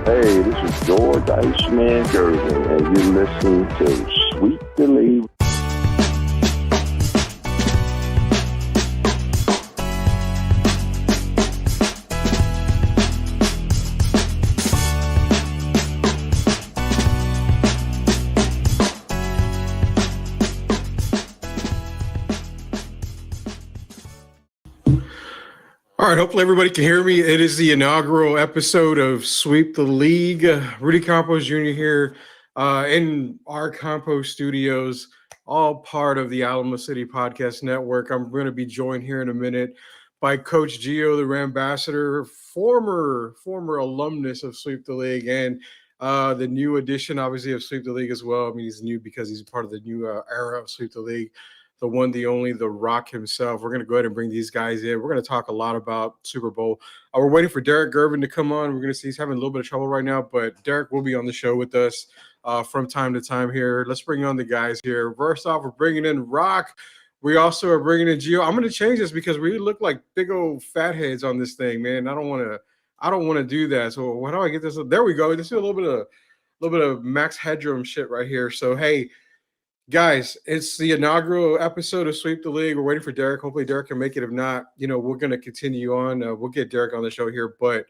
Hey, this is George Iceman Gervin, and you're listening to Sweet the League. All right, hopefully everybody can hear me. It is the inaugural episode of Sweep the League. Rudy Campos Jr. here in our Campo studios, all part of the Alamo City Podcast Network. I'm going to be joined here in a minute by Coach Gio, the Rambassador, former alumnus of Sweep the League, and the new edition, obviously, of Sweep the League as well. I mean, he's new because he's part of the new era of Sweep the League. The one, the only, The Rock himself. We're going to go ahead and bring these guys in. We're going to talk a lot about Super Bowl. We're waiting for Derek Gervin to come on. We're going to see he's having a little bit of trouble right now, but Derek will be on the show with us from time to time here. Let's bring on the guys here. First off, we're bringing in Rock. We also are bringing in Gio. I'm going to change this because we look like big old fat heads on this thing, man. I don't want to do that. So how do I get this? There we go. This is a little bit of Max Headroom shit right here. So, hey, guys, it's the inaugural episode of Sweep the League. We're waiting for Derek. Hopefully Derek can make it. If not, we're going to continue on. We'll get Derek on the show here. But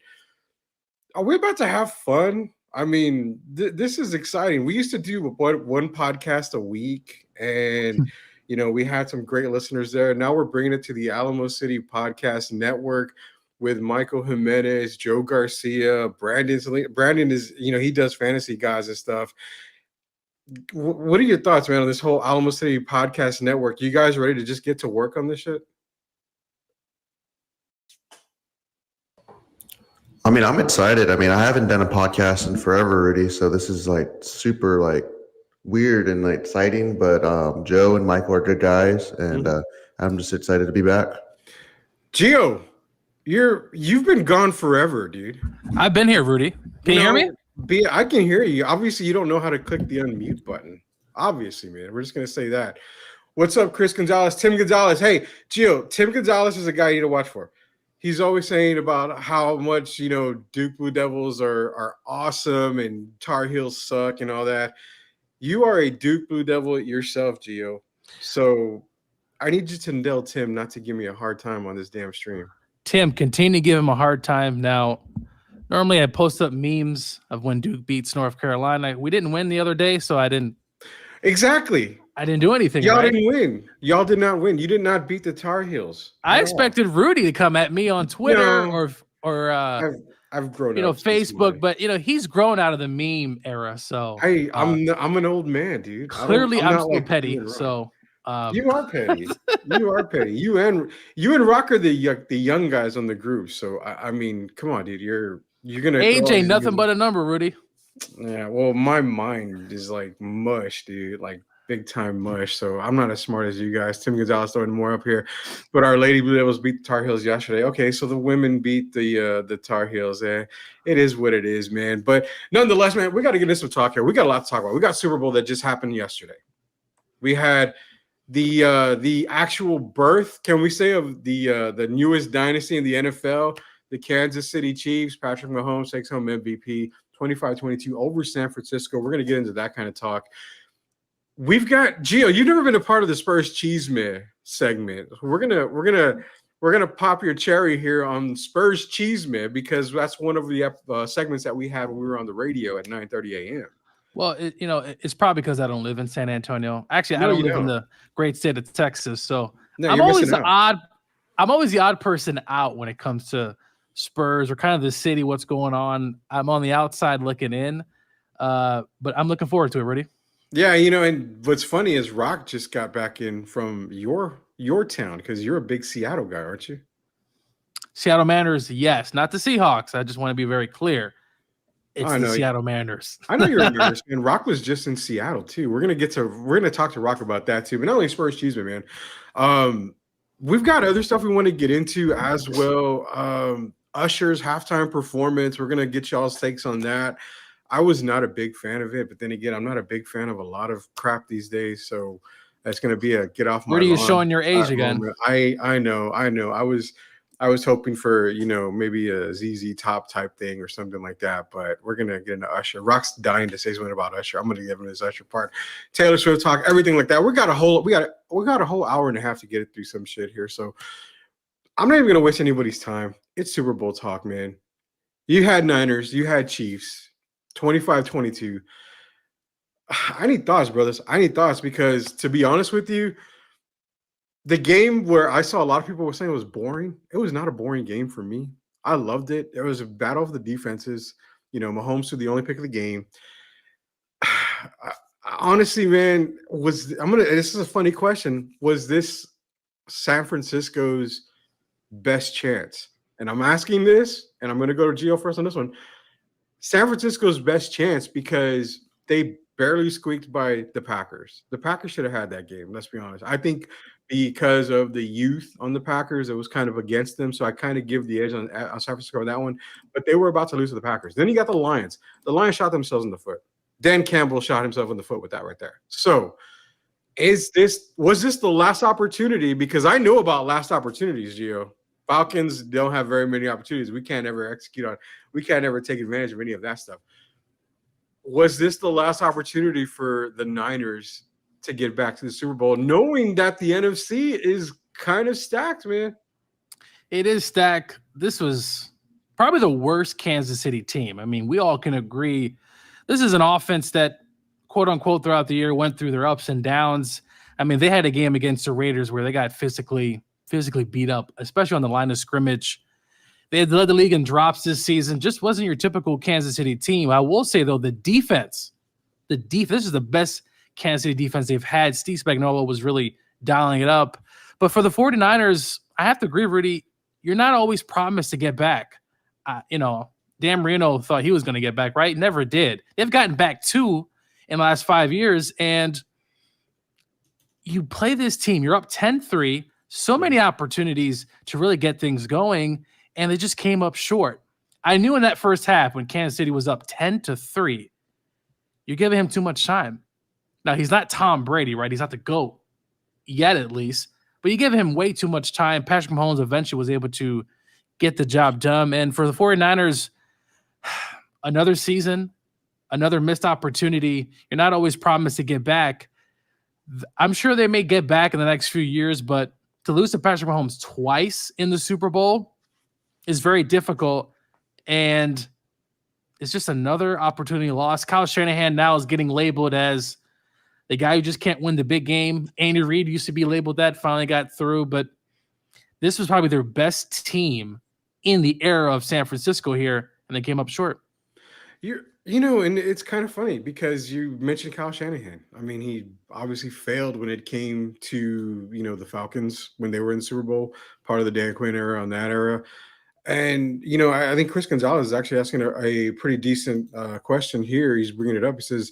are we about to have fun? I mean, this is exciting. We used to do one podcast a week, and, we had some great listeners there. Now we're bringing it to the Alamo City Podcast Network with Michael Jimenez, Joe Garcia, Brandon is, he does fantasy guys and stuff. What are your thoughts, man, on this whole Alamo City Podcast Network? You guys ready to just get to work on this shit? I mean, I'm excited. I mean, I haven't done a podcast in forever, Rudy, so this is super weird and exciting. But Joe and Michael are good guys, and I'm just excited to be back. Gio, you've been gone forever, dude. I've been here, Rudy. Can you hear me? I can hear you. Obviously, you don't know how to click the unmute button. Obviously, man. We're just going to say that. What's up, Chris Gonzalez? Tim Gonzalez. Hey, Gio, Tim Gonzalez is a guy you need to watch for. He's always saying about how much, Duke Blue Devils are awesome and Tar Heels suck and all that. You are a Duke Blue Devil yourself, Gio. So I need you to tell Tim not to give me a hard time on this damn stream. Tim, continue to give him a hard time. Now, normally I post up memes of when Duke beats North Carolina. We didn't win the other day, so I didn't. Exactly. I didn't do anything. Y'all didn't win. Y'all did not win. You did not beat the Tar Heels. I expected Rudy to come at me on Twitter or I've grown up. Facebook, but he's grown out of the meme era. So hey, I'm an old man, dude. Clearly, I'm still petty. So you are petty. You are petty. You and Rock are the young guys on the group. So I mean, come on, dude. You're gonna age ain't nothing but a number, Rudy. Yeah, well, my mind is like mush, dude. Like big time mush. So I'm not as smart as you guys. Tim Gonzalez throwing more up here, but our Lady Blue Devils beat the Tar Heels yesterday. Okay, so the women beat the Tar Heels. It is what it is, man. But nonetheless, man, we got to get into some talk here. We got a lot to talk about. We got Super Bowl that just happened yesterday. We had the actual birth, can we say, of the newest dynasty in the NFL, the Kansas City Chiefs. Patrick Mahomes takes home MVP 25-22 over San Francisco. We're going to get into that kind of talk. We've got Gio. You've never been a part of the Spurs Chisme segment. We're gonna pop your cherry here on Spurs Chisme because that's one of the segments that we had when we were on the radio at 9:30 a.m. Well, it's probably because I don't live in San Antonio. Actually, I don't live in the great state of Texas, so I'm always the odd person out when it comes to Spurs or kind of the city. What's going on? I'm on the outside looking in, but I'm looking forward to it. Ready? Yeah, and what's funny is Rock just got back in from your town because you're a big Seattle guy, aren't you? Seattle Mariners, yes. Not the Seahawks. I just want to be very clear. It's the Seattle Mariners. I know you're a Mariners fan. Rock was just in Seattle too. We're gonna talk to Rock about that too. But not only Spurs Chisme, man. We've got other stuff we want to get into as well. Usher's halftime performance. We're gonna get y'all's takes on that. I was not a big fan of it, but then again, I'm not a big fan of a lot of crap these days. So that's going to be a get off my lawn. Where are you showing your age again? I know. I was I was hoping for, maybe a ZZ Top type thing or something like that, but we're going to get into Usher. Rock's dying to say something about Usher. I'm going to give him his Usher part. Taylor Swift talk, everything like that. We got a whole hour and a half to get it through some shit here. So I'm not even going to waste anybody's time. It's Super Bowl talk, man. You had Niners, you had Chiefs, 25-22. I need thoughts, brothers. I need thoughts because, to be honest with you, the game where I saw a lot of people were saying it was boring, it was not a boring game for me. I loved it. It was a battle of the defenses. Mahomes was the only pick of the game. Honestly, man, this is a funny question. Was this San Francisco's best chance? And I'm asking this, and I'm going to go to Gio first on this one. San Francisco's best chance because they barely squeaked by the Packers. The Packers should have had that game, let's be honest. I think because of the youth on the Packers, it was kind of against them. So I kind of give the edge on San Francisco on that one. But they were about to lose to the Packers. Then you got the Lions. The Lions shot themselves in the foot. Dan Campbell shot himself in the foot with that right there. So was this the last opportunity? Because I know about last opportunities, Gio. Falcons don't have very many opportunities. We can't ever we can't ever take advantage of any of that stuff. Was this the last opportunity for the Niners to get back to the Super Bowl, knowing that the NFC is kind of stacked, man? It is stacked. This was probably the worst Kansas City team. I mean, we all can agree this is an offense that, quote unquote, throughout the year went through their ups and downs. I mean, they had a game against the Raiders where they got physically beat up, especially on the line of scrimmage. They had led the league in drops this season. Just wasn't your typical Kansas City team. I will say, though, the defense, this is the best Kansas City defense they've had. Steve Spagnuolo was really dialing it up. But for the 49ers, I have to agree, Rudy, you're not always promised to get back. Dan Marino thought he was going to get back, right? Never did. They've gotten back 2 in the last 5 years, and you play this team. You're up 10-3, so many opportunities to really get things going, and they just came up short. I knew in that first half when Kansas City was up 10-3, you're giving him too much time. Now, he's not Tom Brady, right? He's not the GOAT yet, at least. But you give him way too much time. Patrick Mahomes eventually was able to get the job done. And for the 49ers, another season, another missed opportunity. You're not always promised to get back. I'm sure they may get back in the next few years, but to lose to Patrick Mahomes twice in the Super Bowl is very difficult. And it's just another opportunity lost. Kyle Shanahan now is getting labeled as the guy who just can't win the big game. Andy Reid used to be labeled that, finally got through. But this was probably their best team in the era of San Francisco here, and they came up short. And it's kind of funny because you mentioned Kyle Shanahan. I mean, he obviously failed when it came to, the Falcons when they were in the Super Bowl, part of the Dan Quinn era on that era. And, I think Chris Gonzalez is actually asking a pretty decent question here. He's bringing it up. He says,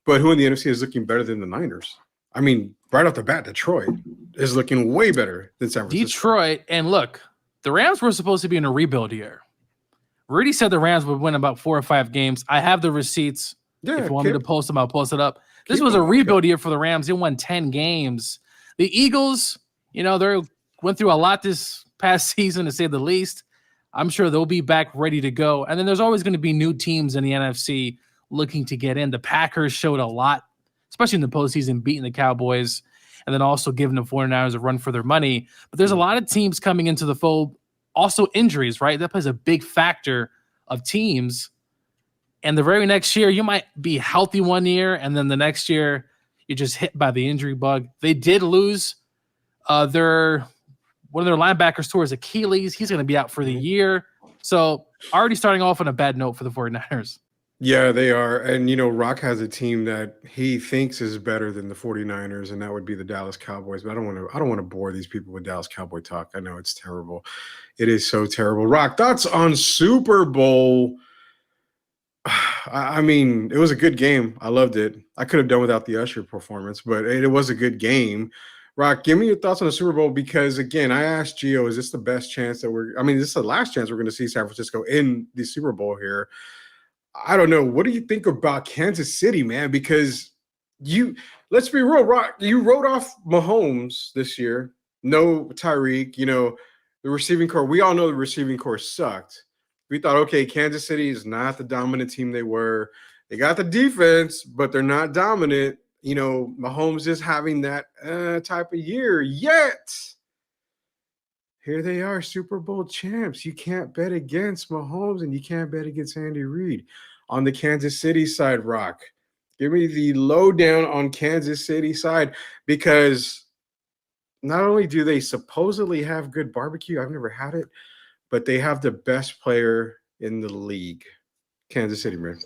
but who in the NFC is looking better than the Niners? I mean, right off the bat, Detroit is looking way better than San Francisco. Detroit, and look, the Rams were supposed to be in a rebuild year. Rudy said the Rams would win about 4 or 5 games. I have the receipts. Yeah, if you want me to post them, I'll post it up. This was a rebuild year for the Rams. They won 10 games. The Eagles, they went through a lot this past season, to say the least. I'm sure they'll be back ready to go. And then there's always going to be new teams in the NFC looking to get in. The Packers showed a lot, especially in the postseason, beating the Cowboys and then also giving the 49ers a run for their money. But there's a lot of teams coming into the fold. Also injuries, right? That plays a big factor of teams. And the very next year, you might be healthy one year, and then the next year, you're just hit by the injury bug. They did lose one of their linebackers towards Achilles. He's going to be out for the year. So already starting off on a bad note for the 49ers. Yeah, they are. And, Rock has a team that he thinks is better than the 49ers, and that would be the Dallas Cowboys. But I don't want to bore these people with Dallas Cowboy talk. I know it's terrible. It is so terrible. Rock, thoughts on Super Bowl? I mean, it was a good game. I loved it. I could have done without the Usher performance, but it was a good game. Rock, give me your thoughts on the Super Bowl because, again, I asked Gio, is this the best chance that this is the last chance we're going to see San Francisco in the Super Bowl here? I don't know. What do you think about Kansas City, man? Because let's be real, Rock, you wrote off Mahomes this year. No Tyreek, the receiving core. We all know the receiving core sucked. We thought, okay, Kansas City is not the dominant team they were. They got the defense, but they're not dominant. You know, Mahomes is having that type of year. Yet, here they are, Super Bowl champs. You can't bet against Mahomes, and you can't bet against Andy Reid. On the Kansas City side, Rock, give me the lowdown on Kansas City side, because not only do they supposedly have good barbecue, I've never had it, but they have the best player in the league. Kansas City, man.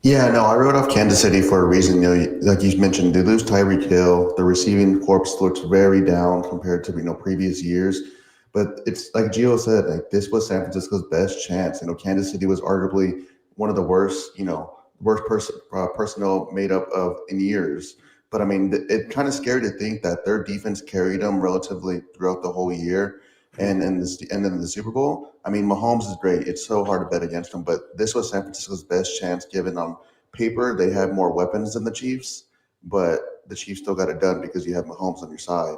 Yeah, no, I wrote off Kansas City for a reason. You know, like you mentioned, they lose Tyreek Hill. The receiving corps looks very down compared to previous years. But it's like Gio said, like this was San Francisco's best chance. You know, Kansas City was arguably one of the worst, personnel made up of in years. But I mean, it kind of scary to think that their defense carried them relatively throughout the whole year. And then the Super Bowl, I mean, Mahomes is great. It's so hard to bet against him. But this was San Francisco's best chance, given on paper they had more weapons than the Chiefs. But the Chiefs still got it done because you have Mahomes on your side.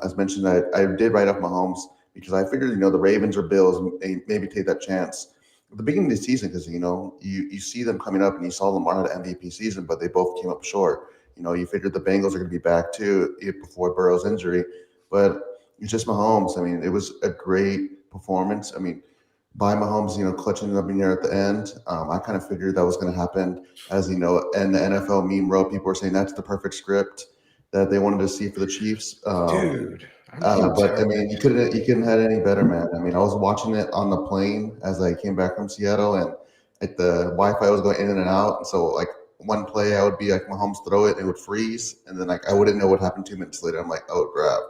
As mentioned, I did write off Mahomes because I figured, the Ravens or Bills maybe take that chance at the beginning of the season, because, you see them coming up and you saw Lamar had an MVP season, but they both came up short. You figured the Bengals are going to be back too before Burrow's injury. But it's just Mahomes. I mean, it was a great performance. I mean, by Mahomes, clutching it up in there at the end, I kind of figured that was going to happen. As and the NFL meme wrote, people were saying that's the perfect script that they wanted to see for the Chiefs. Dude. But I mean, you couldn't have any better, man. I mean, I was watching it on the plane as I came back from Seattle, and the Wi-Fi was going in and out. So like one play, I would be like Mahomes throw it, and it would freeze, and then I wouldn't know what happened 2 minutes later. I'm like, oh crap.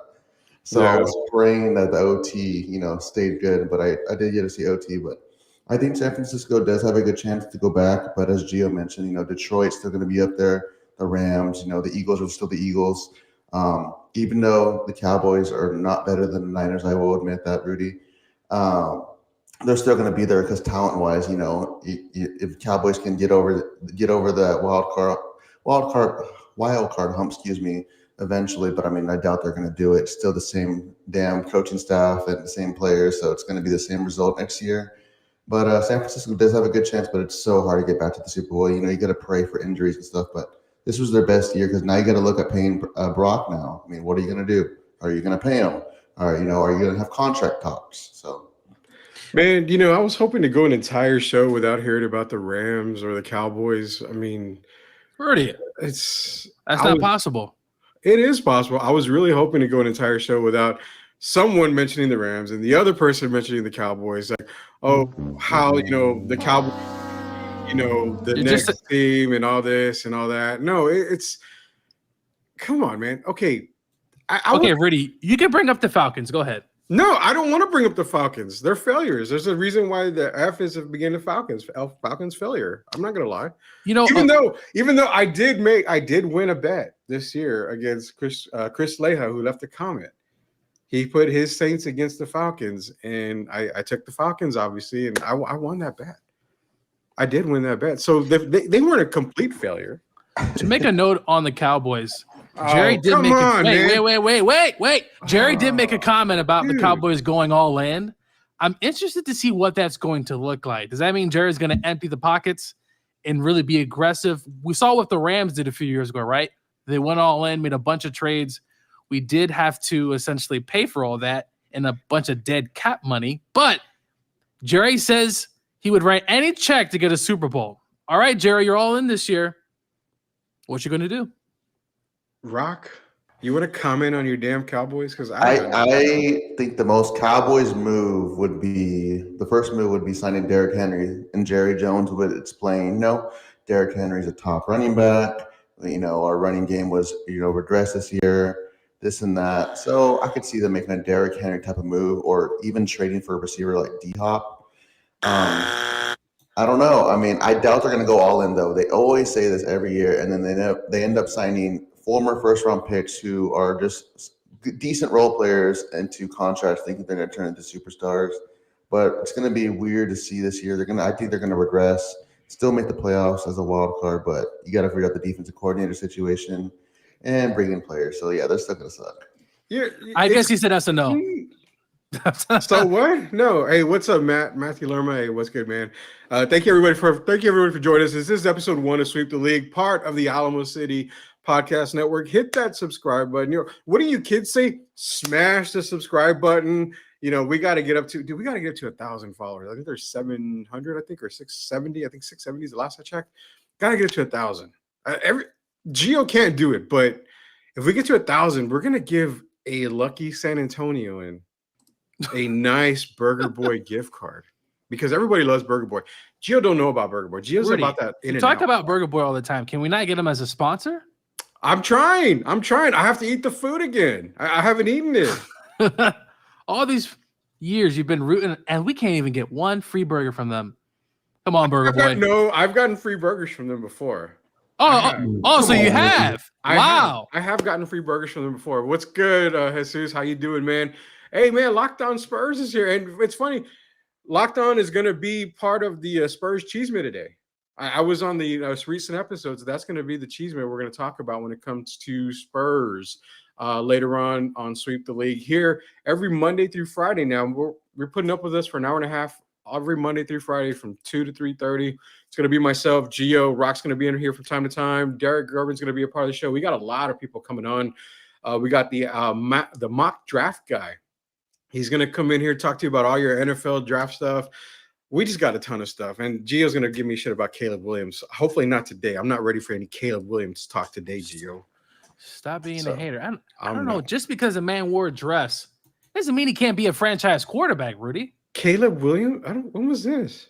So yeah. I was praying that the OT, stayed good, but I did get to see OT. But I think San Francisco does have a good chance to go back. But as Gio mentioned, Detroit's still going to be up there. The Rams, the Eagles are still the Eagles. Even though the Cowboys are not better than the Niners, I will admit that, Rudy. They're still going to be there because talent-wise, if Cowboys can get over that wild card hump, eventually, but I mean, I doubt they're going to do it. Still the same damn coaching staff and the same players, so it's going to be the same result next year. But San Francisco does have a good chance, but it's so hard to get back to the Super Bowl. You got to pray for injuries and stuff, but this was their best year because now you got to look at paying Brock now. I mean, what are you going to do? Are you going to pay him? Or, are you going to have contract talks? So, man, I was hoping to go an entire show without hearing about the Rams or the Cowboys. I mean, Rudy, that's not possible. It is possible. I was really hoping to go an entire show without someone mentioning the Rams and the other person mentioning the Cowboys. Like, oh, how, the Cowboys, the next team and all this and all that. No, it's come on, man. Okay. Rudy, you can bring up the Falcons. Go ahead. No, I don't want to bring up the Falcons. They're failures. There's a reason why the F is beginning of Falcons. Falcons failure. I'm not gonna lie. Even though I did win a bet this year against Chris Leha, who left a comment. He put his Saints against the Falcons, and I took the Falcons, obviously, and I won that bet. I did win that bet. So they weren't a complete failure. To make a note on the Cowboys, Jerry did make wait. Jerry did make a comment about the Cowboys going all in. I'm interested to see what that's going to look like. Does that mean Jerry's going to empty the pockets and really be aggressive? We saw what the Rams did a few years ago, right? They went all in, made a bunch of trades. We did have to essentially pay for all that and a bunch of dead cap money. But Jerry says he would write any check to get a Super Bowl. All right, Jerry, you're all in this year. What you going to do? Rock, you want to comment on your damn Cowboys? Because I think the most Cowboys move would be signing Derrick Henry, and Jerry Jones would explain, Derrick Henry's a top running back. Our running game was, regressed this year, this and that. So I could see them making a Derrick Henry type of move, or even trading for a receiver like D-Hop. I don't know. I mean, I doubt they're going to go all in, though. They always say this every year, and then they end up signing former first-round picks who are just decent role players into contracts, thinking they're going to turn into superstars. But it's going to be weird to see this year. I think they're going to regress, still make the playoffs as a wild card, but you got to figure out the defensive coordinator situation and bring in players. So, yeah, they're still going to suck. Yeah, I guess he said that's a no. So what? No. Hey, what's up, Matthew Lerma? Hey, what's good, man? Thank you everybody for joining us. This is episode 1 of Sweep the League, part of the Alamo City Podcast Network. Hit that subscribe button. What do you kids say? Smash the subscribe button. We got to get up to 1,000 followers. I think there's 700, I think, or 670. I think 670 is the last I checked. Got to get it to 1,000. Gio can't do it, but if we get to 1,000, we're gonna give a lucky San Antonioan a nice Burger Boy gift card because everybody loves Burger Boy. Gio don't know about Burger Boy. Gio's Rudy, about that. You talk about Burger Boy all the time. Can we not get him as a sponsor? I'm trying. I have to eat the food again. I haven't eaten it. All these years you've been rooting, and we can't even get one free burger from them. Come on, Burger Boy. I've gotten free burgers from them before. So you have. Wow. I have gotten free burgers from them before. What's good, Jesus? How you doing, man? Hey, man, Lockdown Spurs is here. And it's funny, Lockdown is going to be part of the Spurs Chisme today. I was on the recent episodes. That's going to be the Chisme we're going to talk about when it comes to Spurs later on Sweep the League here every Monday through Friday. Now, we're putting up with us for an hour and a half every Monday through Friday from 2 to 3:30. It's going to be myself, Gio. Rock's going to be in here from time to time. Derek Gervin's going to be a part of the show. We got a lot of people coming on. We got the mock draft guy. He's going to come in here, talk to you about all your NFL draft stuff. We just got a ton of stuff. And Gio's going to give me shit about Caleb Williams. Hopefully not today. I'm not ready for any Caleb Williams talk today, Gio. Stop being a hater. I don't know. Just because a man wore a dress doesn't mean he can't be a franchise quarterback, Rudy. Caleb Williams? When was this?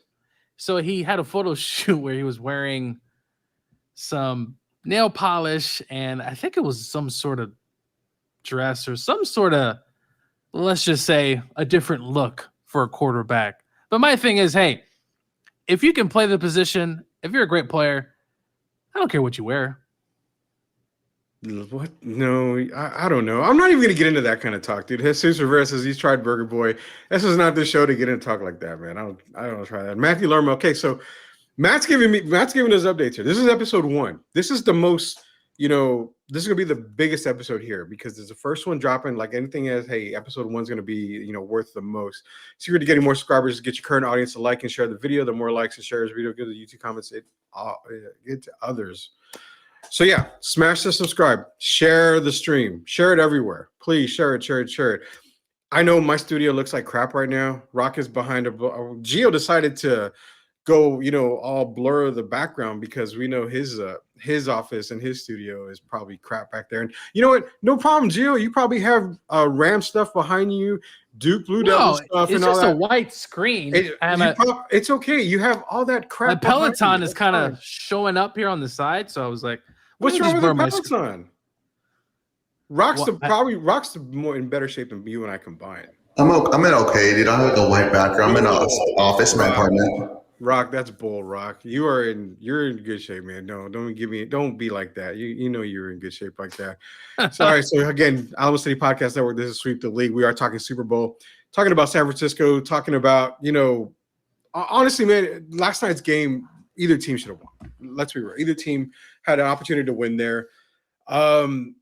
So he had a photo shoot where he was wearing some nail polish, and I think it was some sort of dress or some sort of, let's just say, a different look for a quarterback. But my thing is, hey, if you can play the position, if you're a great player, I don't care what you wear. What? No, I don't know. I'm not even going to get into that kind of talk, dude. Jesus Rivera says he's tried Burger Boy. This is not the show to get into talk like that, man. I don't try that. Matthew Lerma. Okay, so Matt's giving us updates here. This is episode 1. This is the most, this is going to be the biggest episode here because there's the first one dropping like anything as, hey, episode 1 is going to be, worth the most. Secret to getting more subscribers is get your current audience to like and share the video. The more likes and shares video, give the YouTube comments, it to others. So yeah, smash the subscribe, share the stream, share it everywhere. Please share it. I know my studio looks like crap right now. Rock is behind Gio decided to go, all blur the background because we know his office and his studio is probably crap back there. And you know what? No problem, Gio. You probably have Ram stuff behind you, Duke Blue Devil stuff, and all that. It's just a white screen. It's okay. You have all that crap. My Peloton is kind of showing up here on the side, so I was like, what's wrong with the Peloton? Rock's more in better shape than you and I combined. I'm in okay, dude. I have a white background. I'm in an office in my apartment. Rock, that's bull, Rock. You're in good shape, man. Don't be like that. You know you're in good shape like that. Sorry. So again, Alamo City Podcast Network. This is Sweep the League. We are talking Super Bowl, talking about San Francisco, talking about honestly, man. Last night's game, either team should have won. Let's be real. Either team had an opportunity to win there. Go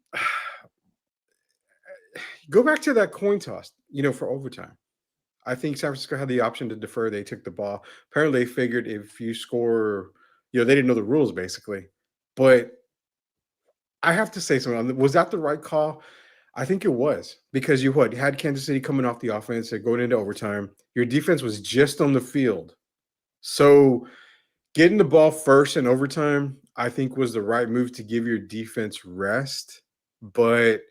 back to that coin toss, for overtime. I think San Francisco had the option to defer. They took the ball. Apparently, they figured if you score, they didn't know the rules, basically. But I have to say something. Was that the right call? I think it was because you had Kansas City coming off the offense and going into overtime. Your defense was just on the field. So getting the ball first in overtime, I think, was the right move to give your defense rest. But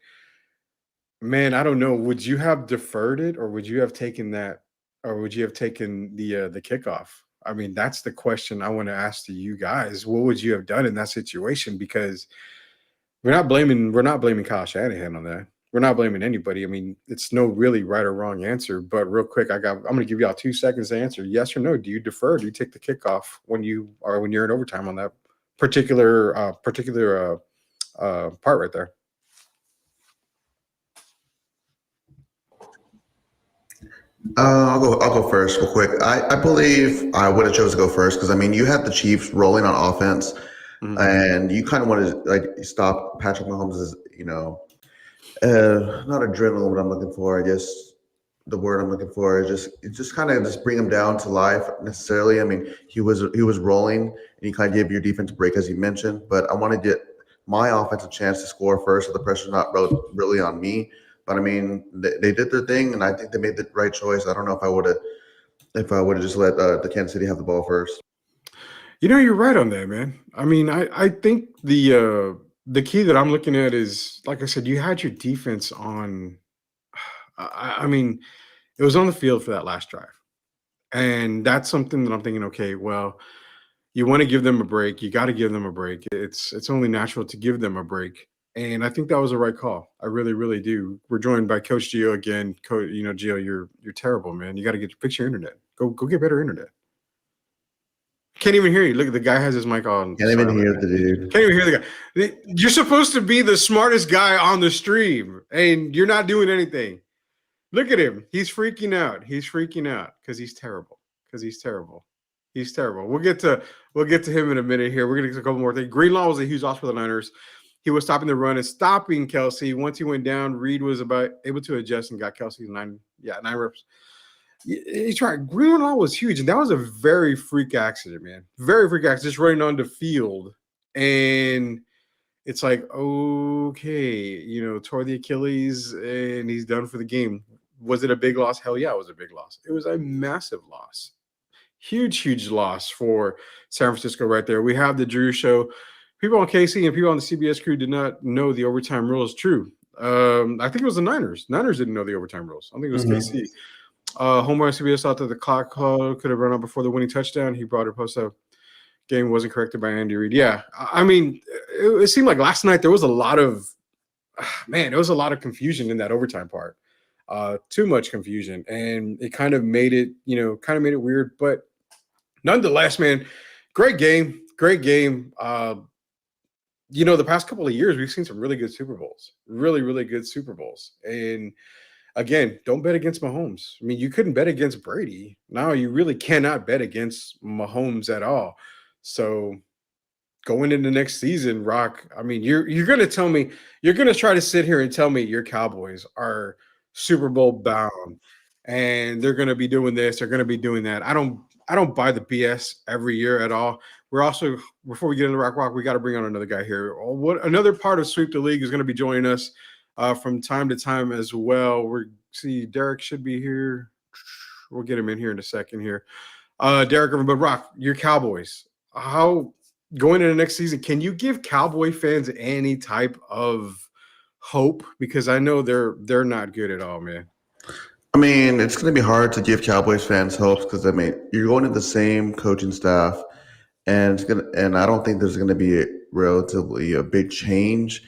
man, I don't know. Would you have deferred it, or would you have taken that, or would you have taken the kickoff? I mean, that's the question I want to ask to you guys. What would you have done in that situation? Because we're not blaming Kyle Shanahan on that. We're not blaming anybody. I mean, it's no really right or wrong answer. But real quick, I'm going to give y'all 2 seconds to answer. Yes or no? Do you defer? Do you take the kickoff when you're in overtime on that particular part right there? I'll go first real quick. I believe I would have chosen to go first because, you had the Chiefs rolling on offense, and you kind of wanted to stop Patrick Mahomes' not adrenaline, what I'm looking for, I guess, the word I'm looking for is just kind of just bring him down to life necessarily. I mean, he was rolling and he kind of gave your defense a break as you mentioned, but I want to get my offense a chance to score first, so the pressure's not really on me. But I mean, they did their thing, and I think they made the right choice. I don't know if I would have just let the Kansas City have the ball first. You're right on that, man. I mean, I think the key that I'm looking at is, like I said, you had your defense on. I mean, it was on the field for that last drive, and that's something that I'm thinking. Okay, well, you want to give them a break. You got to give them a break. It's only natural to give them a break, and I think that was the right call. I really, really do. We're joined by Coach Gio again. Gio, you're terrible, man. You got to fix your internet. Go get better internet. Can't even hear you. Look, the guy has his mic on. Can't even hear the dude. Can't even hear the guy. You're supposed to be the smartest guy on the stream, and you're not doing anything. Look at him. He's freaking out. He's freaking out because he's terrible. He's terrible. We'll get to him in a minute here. We're gonna get a couple more things. Greenlaw was a huge loss for the Niners. He was stopping the run and stopping Kelsey. Once he went down, Reed was about able to adjust and got Kelsey 9 reps. He's right. Greenlaw was huge, and that was a very freak accident, man. Very freak accident, just running on the field, and it's like, okay, tore the Achilles, and he's done for the game. Was it a big loss? Hell yeah, it was a big loss. It was a massive loss, huge loss for San Francisco right there. We have the Drew Show. People on KC and people on the CBS crew did not know the overtime rules. True. I think it was the Niners. Niners didn't know the overtime rules. I think it was KC. Homer on CBS thought that the clock could have run out before the winning touchdown. He brought it post up. Game wasn't corrected by Andy Reid. Yeah, I mean, it seemed like last night there was a lot of confusion in that overtime part. Too much confusion, and it kind of made it weird. But nonetheless, man, great game. The past couple of years we've seen some really good Super Bowls, really good Super Bowls, and again, don't bet against Mahomes. I mean, you couldn't bet against Brady. Now you really cannot bet against Mahomes at all. So going into next season, Rock, I mean, you're going to tell me, you're going to try to sit here and tell me your Cowboys are Super Bowl bound and they're going to be doing this, they're going to be doing that. I don't buy the BS every year at all. We're also, before we get into Rock, we got to bring on another guy here. Another part of Sweep the League is going to be joining us from time to time as well. Derek should be here. We'll get him in here in a second here. Derek, but Rock, your Cowboys, how going into next season, can you give Cowboy fans any type of hope? Because I know they're not good at all, man. I mean, it's going to be hard to give Cowboys fans hope because, I mean, you're going to the same coaching staff, and I don't think there's going to be a big change.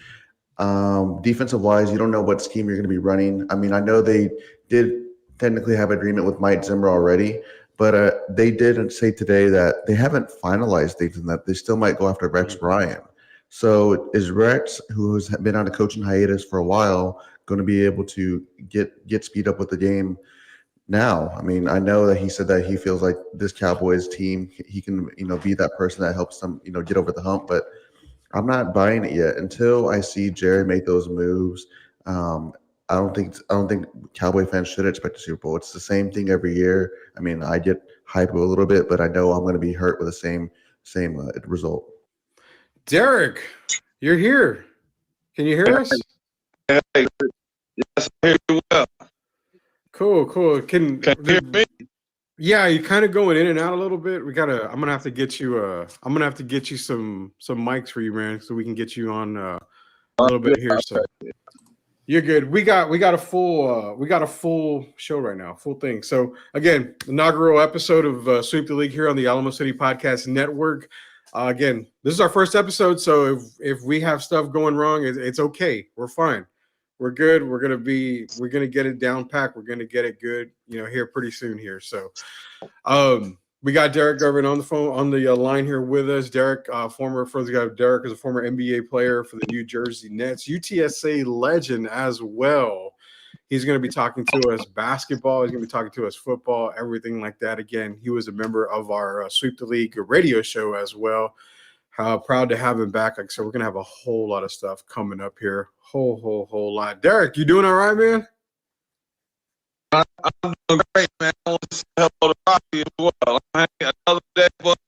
Defensive wise, you don't know what scheme you're going to be running. I mean, I know they did technically have agreement with Mike Zimmer already, but they did say today that they haven't finalized things and that they still might go after Rex Ryan. So is Rex, who has been on a coaching hiatus for a while, going to be able to get speed up with the game now? I mean, I know that he said that he feels like this Cowboys team, he can, be that person that helps them, get over the hump, but I'm not buying it yet until I see Jerry make those moves. I don't think Cowboy fans should expect a Super Bowl. It's the same thing every year. I mean, I get hyped a little bit, but I know I'm going to be hurt with the same result. Derek, you're here. Can you hear us? Hey, yes, I hear you well. Cool. Can you hear me? Yeah, you're kind of going in and out a little bit. I'm gonna have to get you some mics for you, man, so we can get you on a little bit here. So you're good. We got a full show right now, full thing. So again, inaugural episode of Sweep the League here on the Alamo City Podcast Network. Again, this is our first episode, so if we have stuff going wrong, it's okay. We're fine. We're good. We're gonna get it down packed. We're gonna get it good, here pretty soon here. So, we got Derek Garvin on the phone on the line here with us. Derek, Derek is a former NBA player for the New Jersey Nets, UTSA legend as well. He's going to be talking to us basketball. He's going to be talking to us football, everything like that. Again, he was a member of our Sweep the League radio show as well. Proud to have him back. Like I said, we're going to have a whole lot of stuff coming up here. Whole lot. Derek, you doing all right, man? I'm doing great, man. I want to say hello to Rocky as well. Another day, but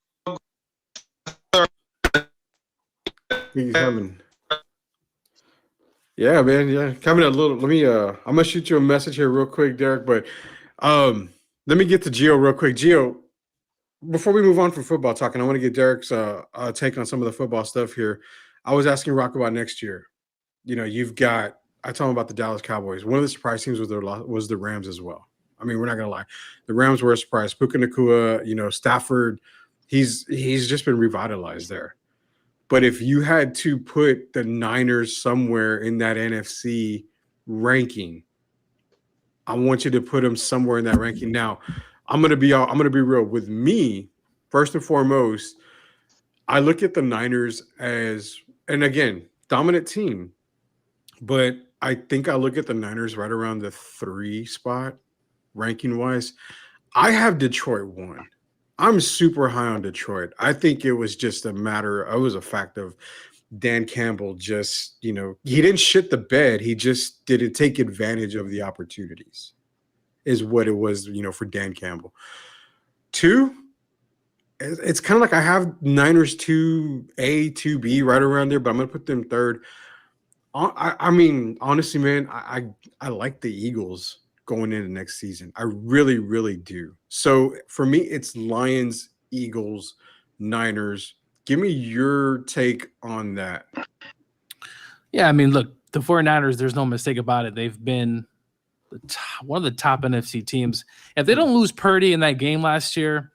he's coming. Yeah, man. Yeah, coming a little. Let me. I'm gonna shoot you a message here real quick, Derek. But let me get to Gio real quick. Gio, before we move on from football talking, I want to get Derek's take on some of the football stuff here. I was asking Rock about next year. You know, you've got. I told him about the Dallas Cowboys. One of the surprise teams was the Rams as well. I mean, we're not gonna lie. The Rams were a surprise. Puka Nacua, you know, Stafford. He's just been revitalized there. But if you had to put the Niners somewhere in that NFC ranking, I want you to put them somewhere in that ranking. Now, I'm gonna be real with me. First and foremost, I look at the Niners as, and again, dominant team, but I think I look at the Niners right around the 3 spot, ranking wise. I have Detroit 1. I'm super high on Detroit. I think it was just a fact of Dan Campbell just, you know, he didn't shit the bed. He just didn't take advantage of the opportunities is what it was, you know, for Dan Campbell. 2, it's kind of like I have Niners 2A, 2B right around there, but I'm going to put them 3rd. I mean, honestly, man, I like the Eagles going into next season. I really, really do. So for me, it's Lions, Eagles, Niners. Give me your take on that. Yeah, I mean, look, the 49ers, there's no mistake about it. They've been one of the top NFC teams. If they don't lose Purdy in that game last year,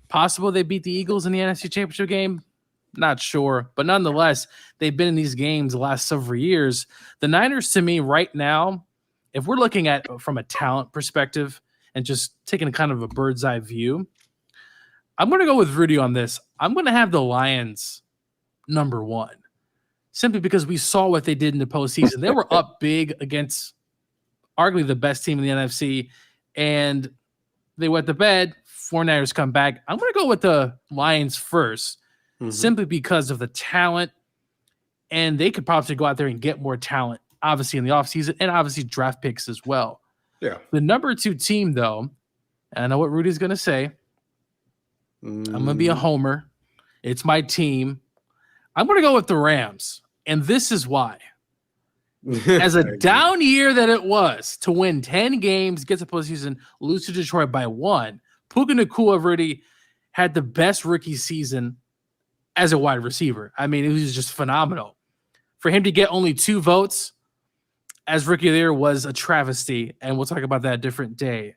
possible they beat the Eagles in the NFC Championship game. Not sure, but nonetheless, they've been in these games the last several years. The Niners, to me, right now, if we're looking at from a talent perspective and just taking kind of a bird's eye view, I'm going to go with Rudy on this. I'm going to have the Lions number 1, simply because we saw what they did in the postseason. They were up big against arguably the best team in the NFC, and they went to bed. 49ers come back. I'm going to go with the Lions first, simply because of the talent, and they could probably go out there and get more talent, obviously in the offseason, and obviously draft picks as well. Yeah. The number 2 team, though, and I know what Rudy's going to say. I'm going to be a homer. It's my team. I'm going to go with the Rams, and this is why. As a down year that it was to win 10 games, get to postseason, lose to Detroit by 1, Puka Nacua, Rudy, had the best rookie season as a wide receiver. I mean, it was just phenomenal. For him to get only 2 votes as rookie of the year was a travesty, and we'll talk about that a different day.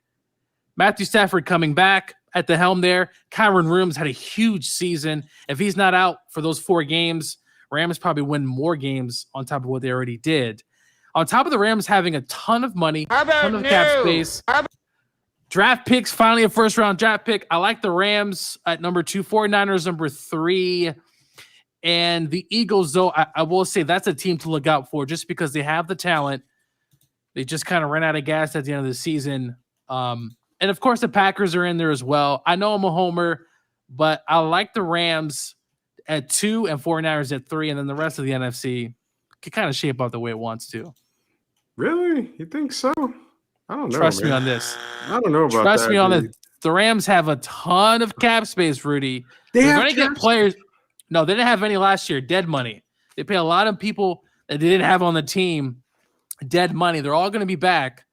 Matthew Stafford coming back at the helm there. Kyron Williams had a huge season. If he's not out for those 4 games, Rams probably win more games on top of what they already did. On top of the Rams having a ton of money, ton of cap space, draft picks, finally a first-round draft pick. I like the Rams at number 2, 49ers number 3. And the Eagles, though, I will say that's a team to look out for just because they have the talent. They just kind of ran out of gas at the end of the season. And, of course, the Packers are in there as well. I know I'm a homer, but I like the Rams at 2 and 49ers at 3, and then the rest of the NFC can kind of shape out the way it wants to. Really? You think so? I don't know. Trust me on this. I don't know about that. Trust me on it. The Rams have a ton of cap space, Rudy. They're going to get players. No, they didn't have any last year. Dead money. They pay a lot of people that they didn't have on the team dead money. They're all going to be back.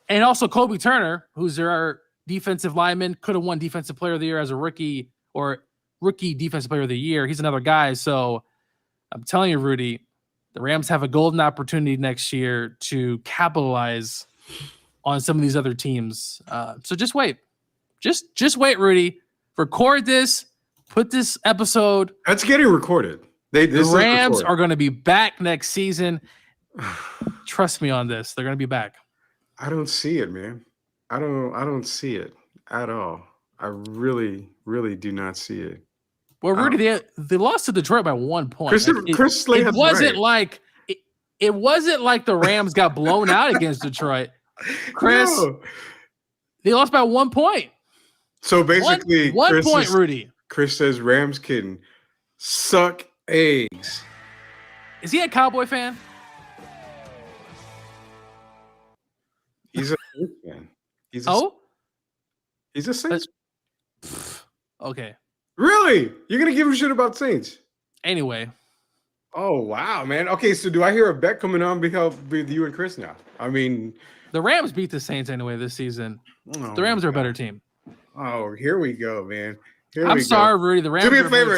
And also Kobe Turner, who's their defensive lineman, could have won Defensive Player of the Year as a rookie or rookie Defensive Player of the Year. He's another guy. So I'm telling you, Rudy, the Rams have a golden opportunity next year to capitalize on some of these other teams. So just wait. Just wait, Rudy. Record this. Put this episode. That's getting recorded. The Rams are going to be back next season. Trust me on this. They're going to be back. I don't see it, man. I don't see it at all. I really, really do not see it. Well, Rudy, they lost to Detroit by 1 point. Chris Slade it wasn't like it wasn't like the Rams got blown out against Detroit. Chris, no. They lost by 1 point. So basically, one point, Rudy. Chris says Rams can suck eggs. Is he a Cowboy fan? He's Man. He's a Saints. Okay. Really? You're gonna give a shit about Saints? Anyway. Oh wow, man. Okay, so do I hear a bet coming on with you and Chris now? I mean, the Rams beat the Saints anyway this season. The Rams are a better team. Oh, here we go, man. I'm sorry, Rudy. The Rams. Do me a favor,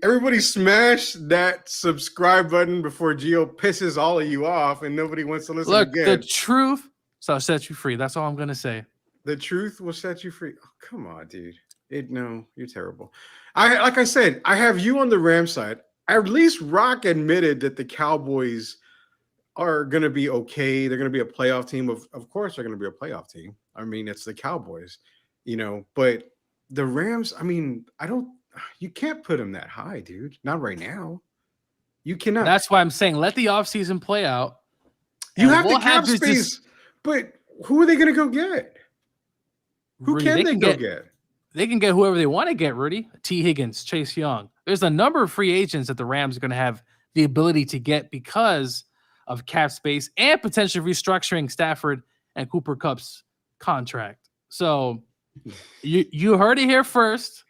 everybody smash that subscribe button before Gio pisses all of you off and nobody wants to listen again. The truth shall set you free. That's all I'm gonna say. The truth will set you free. Oh, come on, dude. No, you're terrible. Like I said, I have you on the Rams side. At least Rock admitted that the Cowboys are going to be okay. They're going to be a playoff team. Of course, they're going to be a playoff team. I mean, it's the Cowboys, but the Rams, I mean, you can't put them that high, dude. Not right now. You cannot. That's why I'm saying let the offseason play out. You have the cap space, but who are they going to go get? Who Rudy, can they go get? They can get whoever they want to get, Rudy. T. Higgins, Chase Young. There's a number of free agents that the Rams are going to have the ability to get because of cap space and potentially restructuring Stafford and Cooper Kupp's contract. So you heard it here first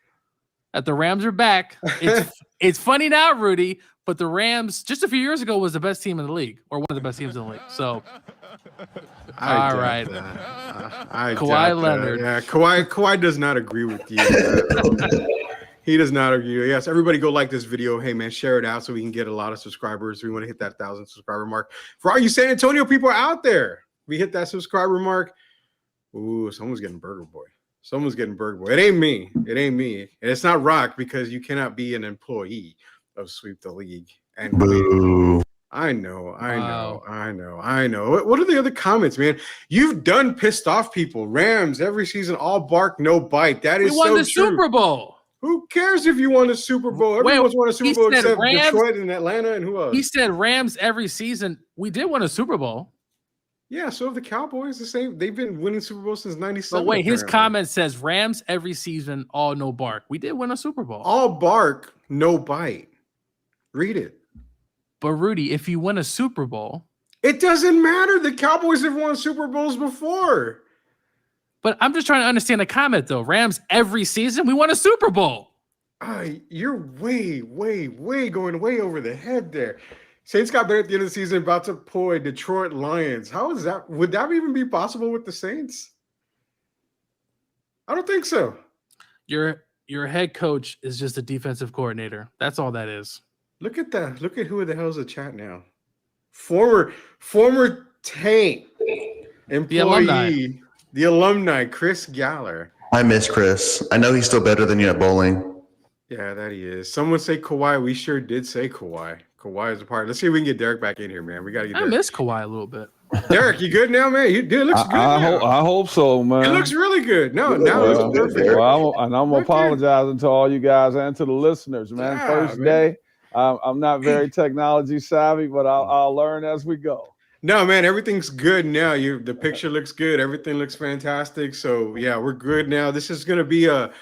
that the Rams are back. It's funny now, Rudy, but the Rams just a few years ago was the best team in the league, or one of the best teams in the league. So all right. Kawhi Leonard. Yeah, Kawhi does not agree with you. He does not agree. Yes, everybody go like this video. Hey, man, share it out so we can get a lot of subscribers. We want to hit that 1,000 subscriber mark. For all you San Antonio people out there, we hit that subscriber mark. Ooh, someone's getting Burger Boy. It ain't me. And it's not Rock because you cannot be an employee of Sweep the League. And Boo. I know. What are the other comments, man? You've done pissed off people. Rams every season, all bark, no bite. That is so true. We won the Super Bowl. Who cares if you won a Super Bowl? Everyone's won a Super Bowl except Rams, Detroit and Atlanta, and who else? He said Rams every season. We did win a Super Bowl. Yeah, so have the Cowboys. The same. They've been winning Super Bowl since '97. But wait, his comment says Rams every season, all no bark. We did win a Super Bowl. All bark, no bite. Read it. But Rudy, if you win a Super Bowl, it doesn't matter. The Cowboys have won Super Bowls before. But I'm just trying to understand the comment, though. Rams every season, we won a Super Bowl. You're way going way over the head there. Saints got better at the end of the season, about to pull a Detroit Lions. How is that? Would that even be possible with the Saints? I don't think so. Your head coach is just a defensive coordinator. That's all that is. Look at that. Look at who the hell's in chat now. Former Tank employee. The alumni, Chris Galler. I miss Chris. I know he's still better than you at bowling. Yeah, that he is. Someone say Kawhi. We sure did say Kawhi. Kawhi is a part. Let's see if we can get Derek back in here, man. We got to get Derek. I miss Kawhi a little bit. Derek, you good now, man? It looks good I hope so, man. It looks really good. Now it's perfect. Well, I'm apologizing to all you guys and to the listeners, man. Yeah, First day. I'm not very technology savvy, but I'll learn as we go. No, man, everything's good now. The picture looks good. Everything looks fantastic. So, yeah, we're good now. This is going to be the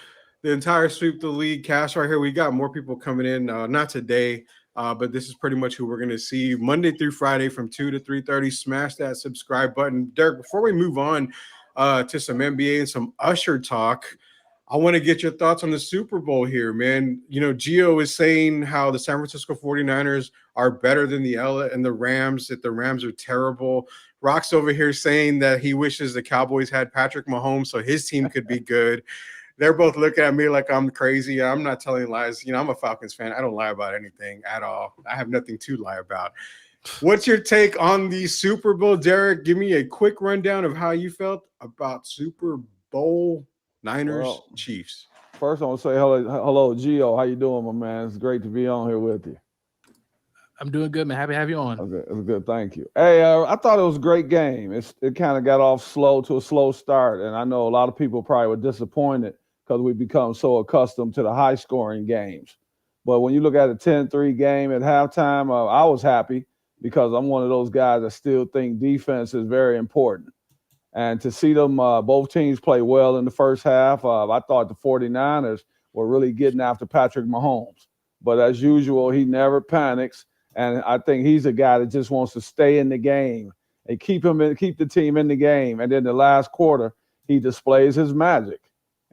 entire Sweep the League cast right here. We got more people coming in. Not today, but this is pretty much who we're going to see Monday through Friday from 2 to 3:30. Smash that subscribe button. Derek, before we move on to some NBA and some Usher talk, I want to get your thoughts on the Super Bowl here, man. Gio is saying how the San Francisco 49ers are better than the LA and the Rams, that the Rams are terrible. Rock's over here saying that he wishes the Cowboys had Patrick Mahomes so his team could be good. They're both looking at me like I'm crazy. I'm not telling lies. I'm a Falcons fan. I don't lie about anything at all. I have nothing to lie about. What's your take on the Super Bowl, Derek? Give me a quick rundown of how you felt about Super Bowl Niners, Chiefs. First, I want to say hello, Gio. How you doing, my man? It's great to be on here with you. I'm doing good, man. Happy to have you on. Okay, it's good. Thank you. Hey, I thought it was a great game. It kind of got off slow to a slow start, and I know a lot of people probably were disappointed because we become so accustomed to the high-scoring games. But when you look at a 10-3 game at halftime, I was happy because I'm one of those guys that still think defense is very important. And to see them, both teams play well in the first half, I thought the 49ers were really getting after Patrick Mahomes. But as usual, he never panics. And I think he's a guy that just wants to stay in the game and keep the team in the game. And then the last quarter, he displays his magic.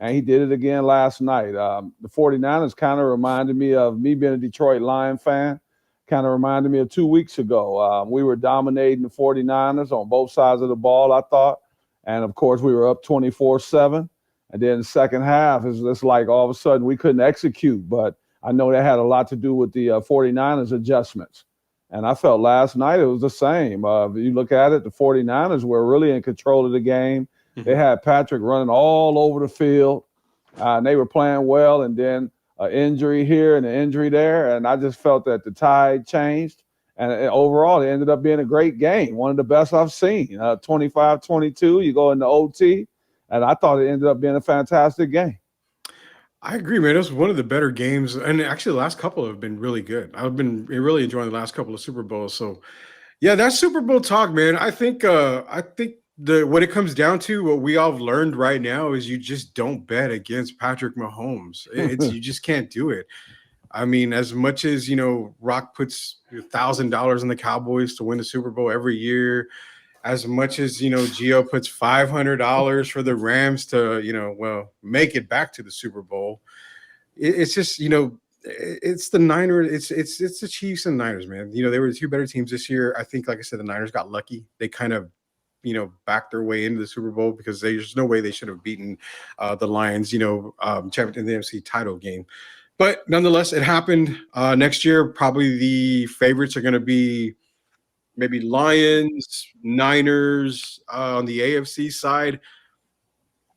And he did it again last night. The 49ers kind of reminded me of me being a Detroit Lion fan, kind of reminded me of 2 weeks ago. We were dominating the 49ers on both sides of the ball, I thought. And, of course, we were up 24-7. And then the second half, it's just like all of a sudden we couldn't execute. But I know that had a lot to do with the 49ers adjustments. And I felt last night it was the same. If you look at it, the 49ers were really in control of the game. They had Patrick running all over the field, and they were playing well, and then an injury here and an injury there, and I just felt that the tide changed, and overall it ended up being a great game, one of the best I've seen. 25-22, you go into OT, and I thought it ended up being a fantastic game. I agree, man. It was one of the better games, and actually the last couple have been really good. I've been really enjoying the last couple of Super Bowls. So, yeah, that Super Bowl talk, man. I think what it comes down to, what we all have learned right now, is you just don't bet against Patrick Mahomes. You just can't do it. I mean, as much as, Rock puts $1,000 on the Cowboys to win the Super Bowl every year, as much as, Gio puts $500 for the Rams to, make it back to the Super Bowl. It's just, it's the Niners. It's the Chiefs and Niners, man. They were the two better teams this year. I think, like I said, the Niners got lucky. They kind of, backed their way into the Super Bowl because there's no way they should have beaten the Lions, champion in the NFC title game. But nonetheless, it happened. Next year, probably the favorites are going to be maybe Lions, Niners. On the AFC side,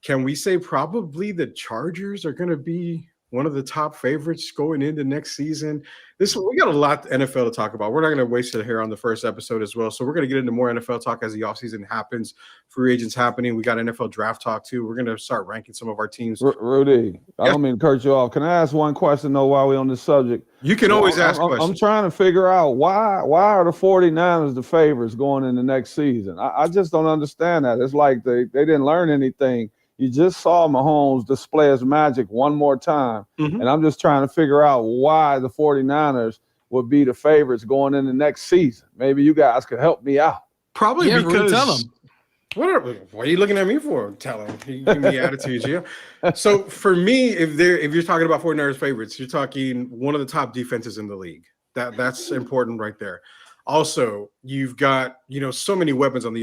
can we say probably the Chargers are going to be one of the top favorites going into next season? We got a lot of NFL to talk about. We're not going to waste it here on the first episode as well. So we're going to get into more NFL talk as the offseason happens, free agents happening. We got NFL draft talk too. We're going to start ranking some of our teams. Rudy, I don't mean to cut you off. Can I ask one question though while we're on this subject? You can always ask questions. I'm trying to figure out why are the 49ers the favorites going in the next season? I just don't understand that. It's like they didn't learn anything. You just saw Mahomes display his magic one more time, and I'm just trying to figure out why the 49ers would be the favorites going in the next season. Maybe you guys could help me out. Probably because tell them. What are you looking at me for? Tell him. You give me attitude, Gio. So for me, if you're talking about 49ers favorites, you're talking one of the top defenses in the league. That's important right there. Also, you've got, so many weapons on the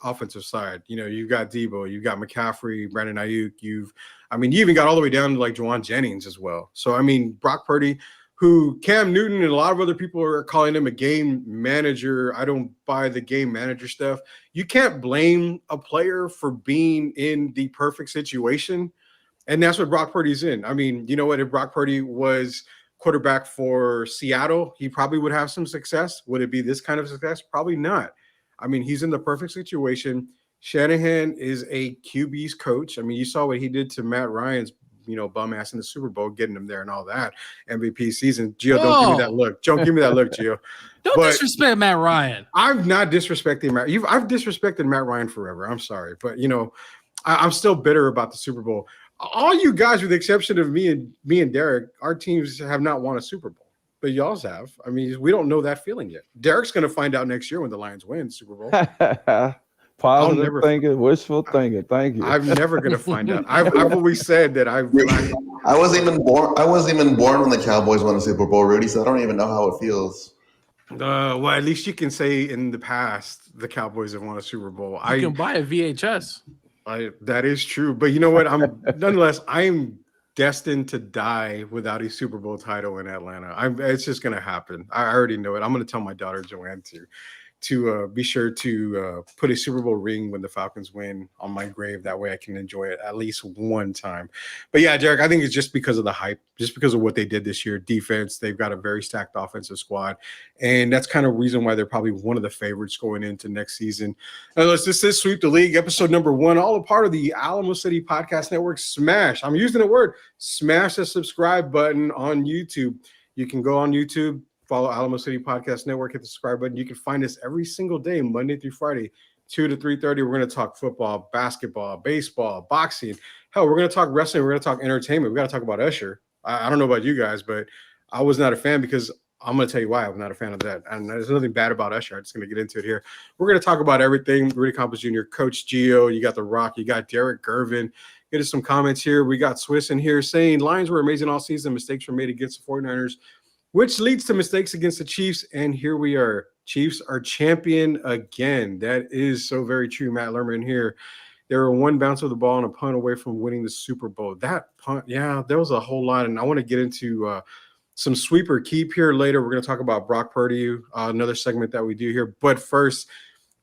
offensive side. You've got Debo, you've got McCaffrey, Brandon Ayuk. You even got all the way down to like Juwan Jennings as well. So, Brock Purdy, who Cam Newton and a lot of other people are calling him a game manager. I don't buy the game manager stuff. You can't blame a player for being in the perfect situation. And that's what Brock Purdy's in. You know what? If Brock Purdy was quarterback for Seattle, he probably would have some success. Would it be this kind of success? Probably not. He's in the perfect situation. Shanahan is a QB's coach. You saw what he did to Matt Ryan's, bum ass in the Super Bowl, getting him there and all that. MVP season. Gio, don't give me that look. Don't give me that look, Gio. Don't disrespect Matt Ryan. I'm not disrespecting Matt. I've disrespected Matt Ryan forever. I'm sorry. But, I'm still bitter about the Super Bowl. All you guys, with the exception of me and Derek, our teams have not won a Super Bowl, but y'all's have. We don't know that feeling yet. Derek's going to find out next year when the Lions win Super Bowl. Positive thinking, wishful thinking. Thank you. I'm never going to find out. I've always said that I wasn't even born. I wasn't even born when the Cowboys won the Super Bowl, Rudy. So I don't even know how it feels. Well, at least you can say in the past the Cowboys have won a Super Bowl. You can buy a VHS. That is true, but you know what? Nonetheless, I'm destined to die without a Super Bowl title in Atlanta. It's just going to happen. I already know it. I'm going to tell my daughter Joanne to be sure to put a Super Bowl ring when the Falcons win on my grave. That way I can enjoy it at least one time. But yeah, Derek, I think it's just because of the hype, just because of what they did this year. Defense, they've got a very stacked offensive squad. And that's kind of reason why they're probably one of the favorites going into next season. This is Sweep the League, episode number 1, all a part of the Alamo City Podcast Network. Smash. I'm using the word. Smash the subscribe button on YouTube. You can go on YouTube, follow Alamo City Podcast Network, hit the subscribe button. You can find us every single day, Monday through Friday, 2 to 3:30. We're going to talk football, basketball, baseball, boxing. Hell, we're going to talk wrestling. We're going to talk entertainment. We got to talk about Usher. I don't know about you guys, but I was not a fan because I'm going to tell you why I'm not a fan of that. And there's nothing bad about Usher. I'm just going to get into it here. We're going to talk about everything. Rudy Campos Jr., Coach Gio, you got The Rock, you got Derek Gervin. Get us some comments here. We got Swiss in here saying Lions were amazing all season. Mistakes were made against the 49ers, which leads to mistakes against the Chiefs. And here we are. Chiefs are champion again. That is so very true. Matt Lerman here. They were one bounce of the ball and a punt away from winning the Super Bowl. That punt, yeah, there was a whole lot. And I want to get into some sweeper keep here later. We're going to talk about Brock Purdy, another segment that we do here. But first,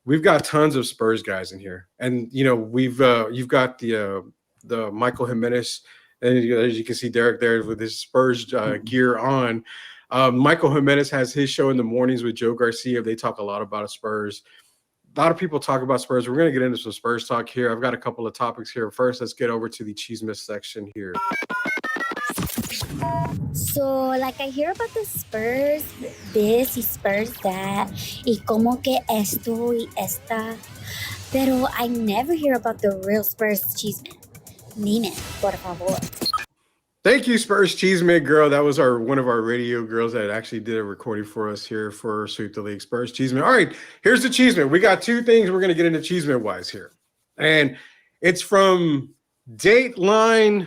we've got tons of Spurs guys in here. And, you know, you've got the Michael Jimenez, and as you can see Derek there with his Spurs gear on. Michael Jimenez has his show in the mornings with Joe Garcia. They talk a lot about Spurs. A lot of people talk about Spurs. We're going to get into some Spurs talk here. I've got a couple of topics here. First, let's get over to the Chisme section here. So, like, I hear about the Spurs this y Spurs that, y como que esto y esta, pero I never hear about the real Spurs Chisme. Dime, por favor. Thank you, Spurs Chisme girl. That was one of our radio girls that actually did a recording for us here for Sweep the League. Spurs Chisme. All right, here's the Chisme. We got two things we're going to get into Chisme-wise here. And it's from Dateline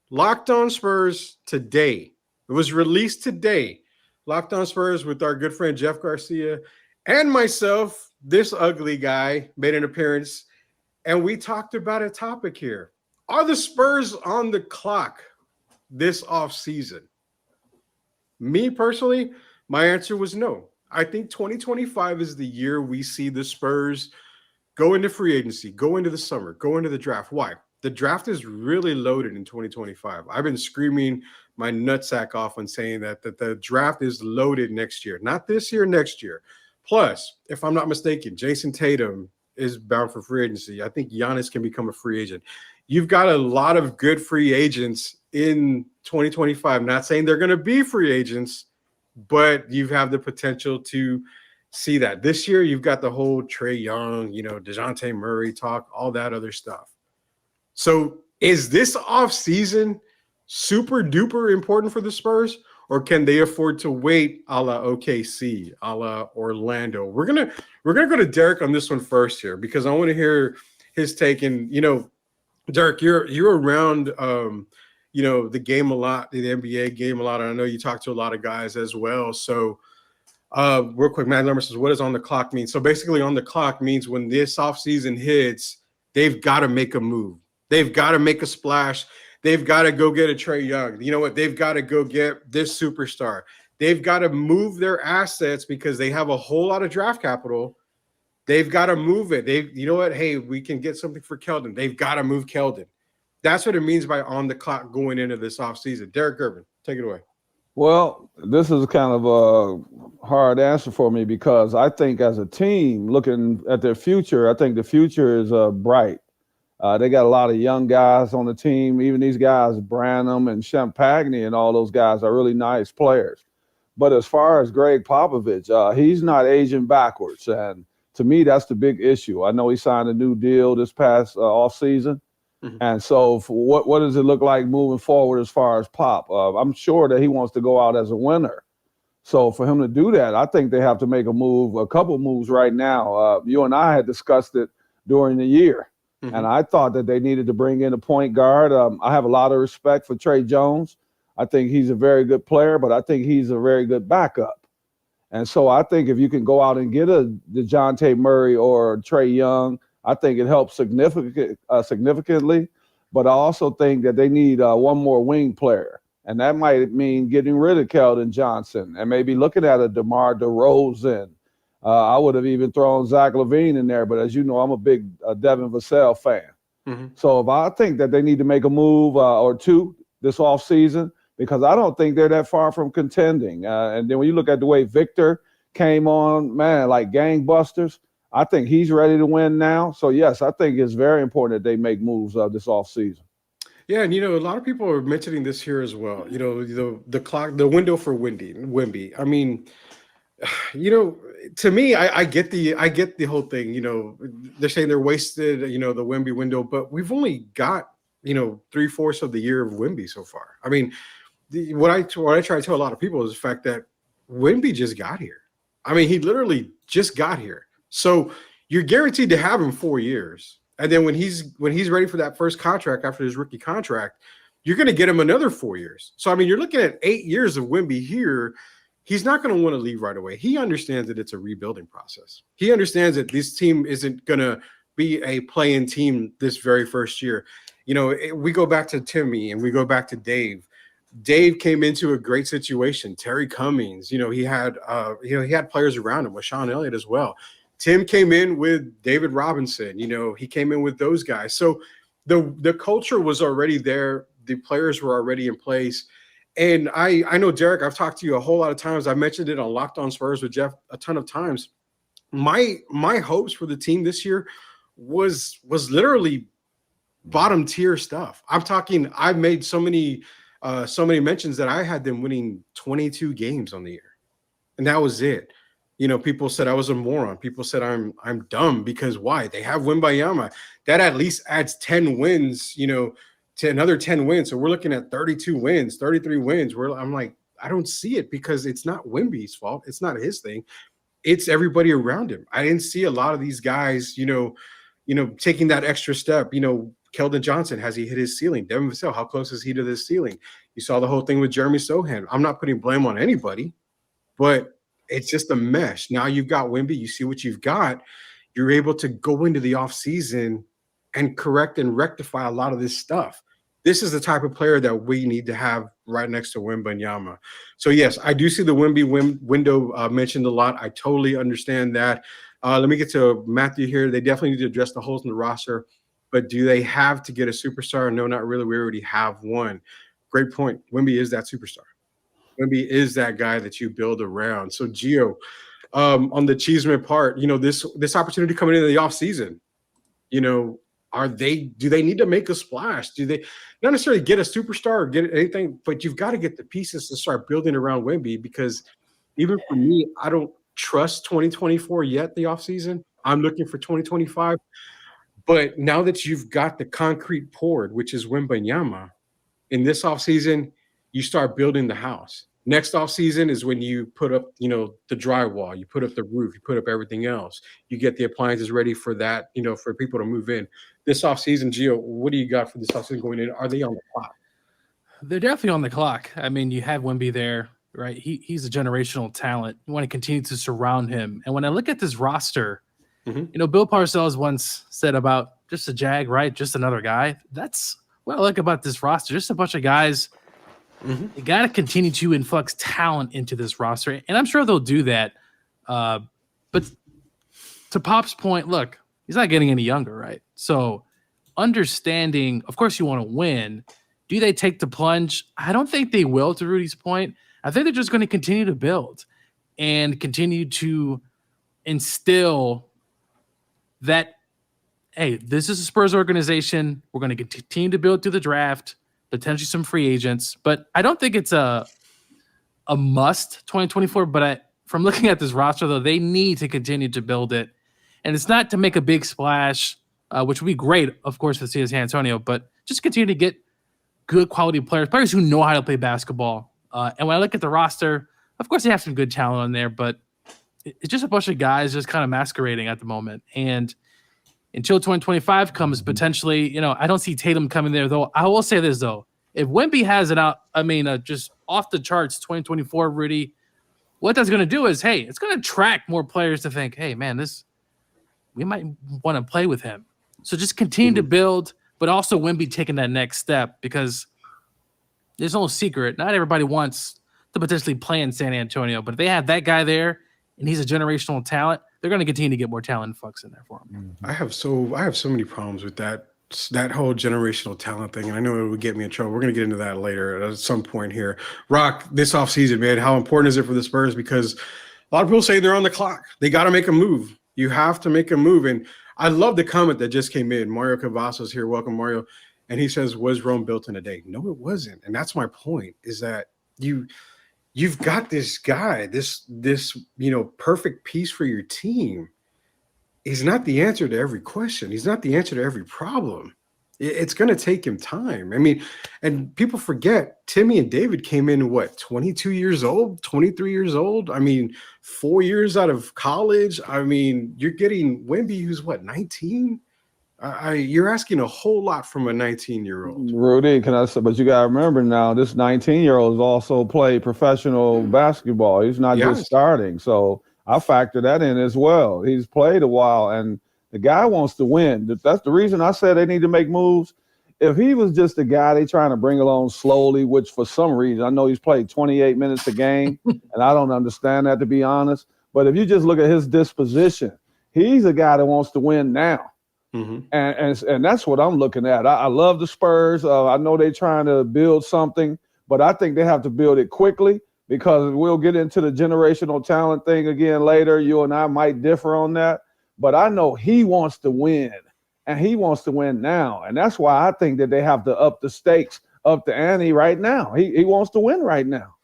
Locked On Spurs today. It was released today. Locked On Spurs with our good friend Jeff Garcia and myself, this ugly guy, made an appearance. And we talked about a topic here. Are the Spurs on the clock this offseason? Me personally, my answer was no. I think 2025 is the year we see the Spurs go into free agency, go into the summer, go into the draft. Why? The draft is really loaded in 2025. I've been screaming my nutsack off on saying that the draft is loaded next year. Not this year, next year. Plus, if I'm not mistaken, Jason Tatum is bound for free agency. I think Giannis can become a free agent. You've got a lot of good free agents in 2025. Not saying they're going to be free agents, but you have the potential to see that. This year, you've got the whole Trae Young, DeJounte Murray talk, all that other stuff. So is this offseason super duper important for the Spurs, or can they afford to wait a la OKC, a la Orlando? We're gonna go to Derek on this one first here because I want to hear his take. And Derek, you're around the game a lot, the NBA game a lot, and I know you talk to a lot of guys as well. So real quick, Matt Lerman says, what does on the clock mean? So basically on the clock means when this offseason hits, they've got to make a move. They've got to make a splash. They've got to go get a Trae Young. You know what? They've got to go get this superstar. They've got to move their assets because they have a whole lot of draft capital. They've got to move it. You know what? Hey, we can get something for Keldon. They've got to move Keldon. That's what it means by on the clock going into this offseason. Derek Gervin, take it away. Well, this is kind of a hard answer for me because I think as a team, looking at their future, I think the future is bright. They got a lot of young guys on the team. Even these guys, Branham and Champagne and all those guys are really nice players. But as far as Greg Popovich, he's not aging backwards. And to me, that's the big issue. I know he signed a new deal this past offseason. Mm-hmm. And so what does it look like moving forward as far as Pop? I'm sure that he wants to go out as a winner. So for him to do that, I think they have to make a couple moves right now. You and I had discussed it during the year. Mm-hmm. And I thought that they needed to bring in a point guard. I have a lot of respect for Trey Jones. I think he's a very good player, but I think he's a very good backup. And so I think if you can go out and get a DeJounte Murray or Trae Young, I think it helps significantly. But I also think that they need one more wing player. And that might mean getting rid of Keldon Johnson and maybe looking at a DeMar DeRozan. I would have even thrown Zach LaVine in there, but as you know, I'm a big Devin Vassell fan. Mm-hmm. So if I think that they need to make a move or two this offseason, because I don't think they're that far from contending. And then when you look at the way Victor came on, man, like gangbusters, I think he's ready to win now. So, yes, I think it's very important that they make moves this offseason. Yeah, and, a lot of people are mentioning this here as well. The clock, the window for Wemby. I mean, to me, I get the whole thing. They're saying they're wasted, the Wemby window, but we've only got 3/4 of the year of Wemby so far. I mean, what I try to tell a lot of people is the fact that Wemby just got here. I mean, he literally just got here. So you're guaranteed to have him 4 years. And then when he's ready for that first contract after his rookie contract, you're going to get him another 4 years. So, I mean, you're looking at 8 years of Wemby here. He's not going to want to leave right away. He understands that it's a rebuilding process. He understands that this team isn't going to be a play-in team this very first year. You know, we go back to Timmy and we go back to Dave. Dave came into a great situation. Terry Cummings, he had players around him with Sean Elliott as well. Tim came in with David Robinson. He came in with those guys. So the culture was already there. The players were already in place. And I know, Derek, I've talked to you a whole lot of times. I mentioned it on Locked On Spurs with Jeff a ton of times. My hopes for the team this year was literally bottom tier stuff. I've made so many mentions that I had them winning 22 games on the year. And that was it. People said I was a moron. People said I'm dumb because why? They have Wembanyama. That at least adds 10 wins, to another 10 wins. So we're looking at 32 wins, 33 wins. I'm like, I don't see it because it's not Wemby's fault. It's not his thing. It's everybody around him. I didn't see a lot of these guys, taking that extra step. Keldon Johnson, has he hit his ceiling? Devin Vassell, how close is he to this ceiling? You saw the whole thing with Jeremy Sohan. I'm not putting blame on anybody, but it's just a mesh. Now you've got Wemby. You see what you've got. You're able to go into the offseason and correct and rectify a lot of this stuff. This is the type of player that we need to have right next to Wembanyama. So, yes, I do see the Wemby window mentioned a lot. I totally understand that. Let me get to Matthew here. They definitely need to address the holes in the roster. But do they have to get a superstar? No, not really. We already have one. Great point. Wemby is that superstar. Wemby is that guy that you build around. So, Gio, on the Chisme part, this opportunity coming into the offseason, do they need to make a splash? Do they not necessarily get a superstar or get anything, but you've got to get the pieces to start building around Wemby, because even for me, I don't trust 2024 yet, the offseason. I'm looking for 2025. But now that you've got the concrete poured, which is Wembanyama, in this offseason, you start building the house. Next offseason is when you put up, the drywall, you put up the roof, you put up everything else. You get the appliances ready for that, for people to move in. This offseason, Gio, what do you got for this offseason going in? Are they on the clock? They're definitely on the clock. I mean, you have Wemby there, right? He's a generational talent. You want to continue to surround him. And when I look at this roster, Bill Parcells once said about just a Jag, right? Just another guy. That's what I like about this roster. Just a bunch of guys. You got to continue to influx talent into this roster. And I'm sure they'll do that. But to Pop's point, look, he's not getting any younger, right? So understanding, of course, you want to win. Do they take the plunge? I don't think they will, to Rudy's point. I think they're just going to continue to build and continue to instill that, hey, this is a Spurs organization. We're going to continue to build through the draft, potentially some free agents. But I don't think it's a must 2024. But from looking at this roster, though, they need to continue to build it. And it's not to make a big splash, which would be great, of course, for San Antonio, but just continue to get good quality players who know how to play basketball. And when I look at the roster, of course, they have some good talent on there, but it's just a bunch of guys just kind of masquerading at the moment. And until 2025 comes, potentially, I don't see Tatum coming there, though. I will say this, though. If Wemby has just off the charts 2024, Rudy, what that's going to do is, hey, it's going to attract more players to think, hey, man, we might want to play with him. So just continue to build, but also Wemby taking that next step, because there's no secret. Not everybody wants to potentially play in San Antonio, but if they have that guy there and he's a generational talent, they're going to continue to get more talent influx in there for him. I have so many problems with that whole generational talent thing, and I know it would get me in trouble. We're going to get into that later at some point here. Rock, this offseason, man, how important is it for the Spurs? Because a lot of people say they're on the clock. They got to make a move. You have to make a move. And I love the comment that just came in. Mario Cavazos here. Welcome, Mario. And he says, was Rome built in a day? No, it wasn't. And that's my point, is that you've got this guy, this perfect piece for your team. He's not the answer to every question. He's not the answer to every problem. It's going to take him time. I mean, and people forget Timmy and David came in, 22 years old, 23 years old? I mean, 4 years out of college. I mean, you're getting Wemby, who's 19? You're asking a whole lot from a 19-year-old. Rudy, can I say, but you got to remember now, this 19-year-old has also played professional basketball. He's not just starting. So I factor that in as well. He's played a while, and the guy wants to win. That's the reason I said they need to make moves. If he was just a guy they trying to bring along slowly, which for some reason, I know he's played 28 minutes a game, and I don't understand that, to be honest. But if you just look at his disposition, he's a guy that wants to win now. Mm-hmm. And that's what I'm looking at. I love the Spurs. I know they're trying to build something, but I think they have to build it quickly, because we'll get into the generational talent thing again later. You and I might differ on that. But I know he wants to win, and he wants to win now. And that's why I think that they have to up the stakes, up the ante right now. He wants to win right now.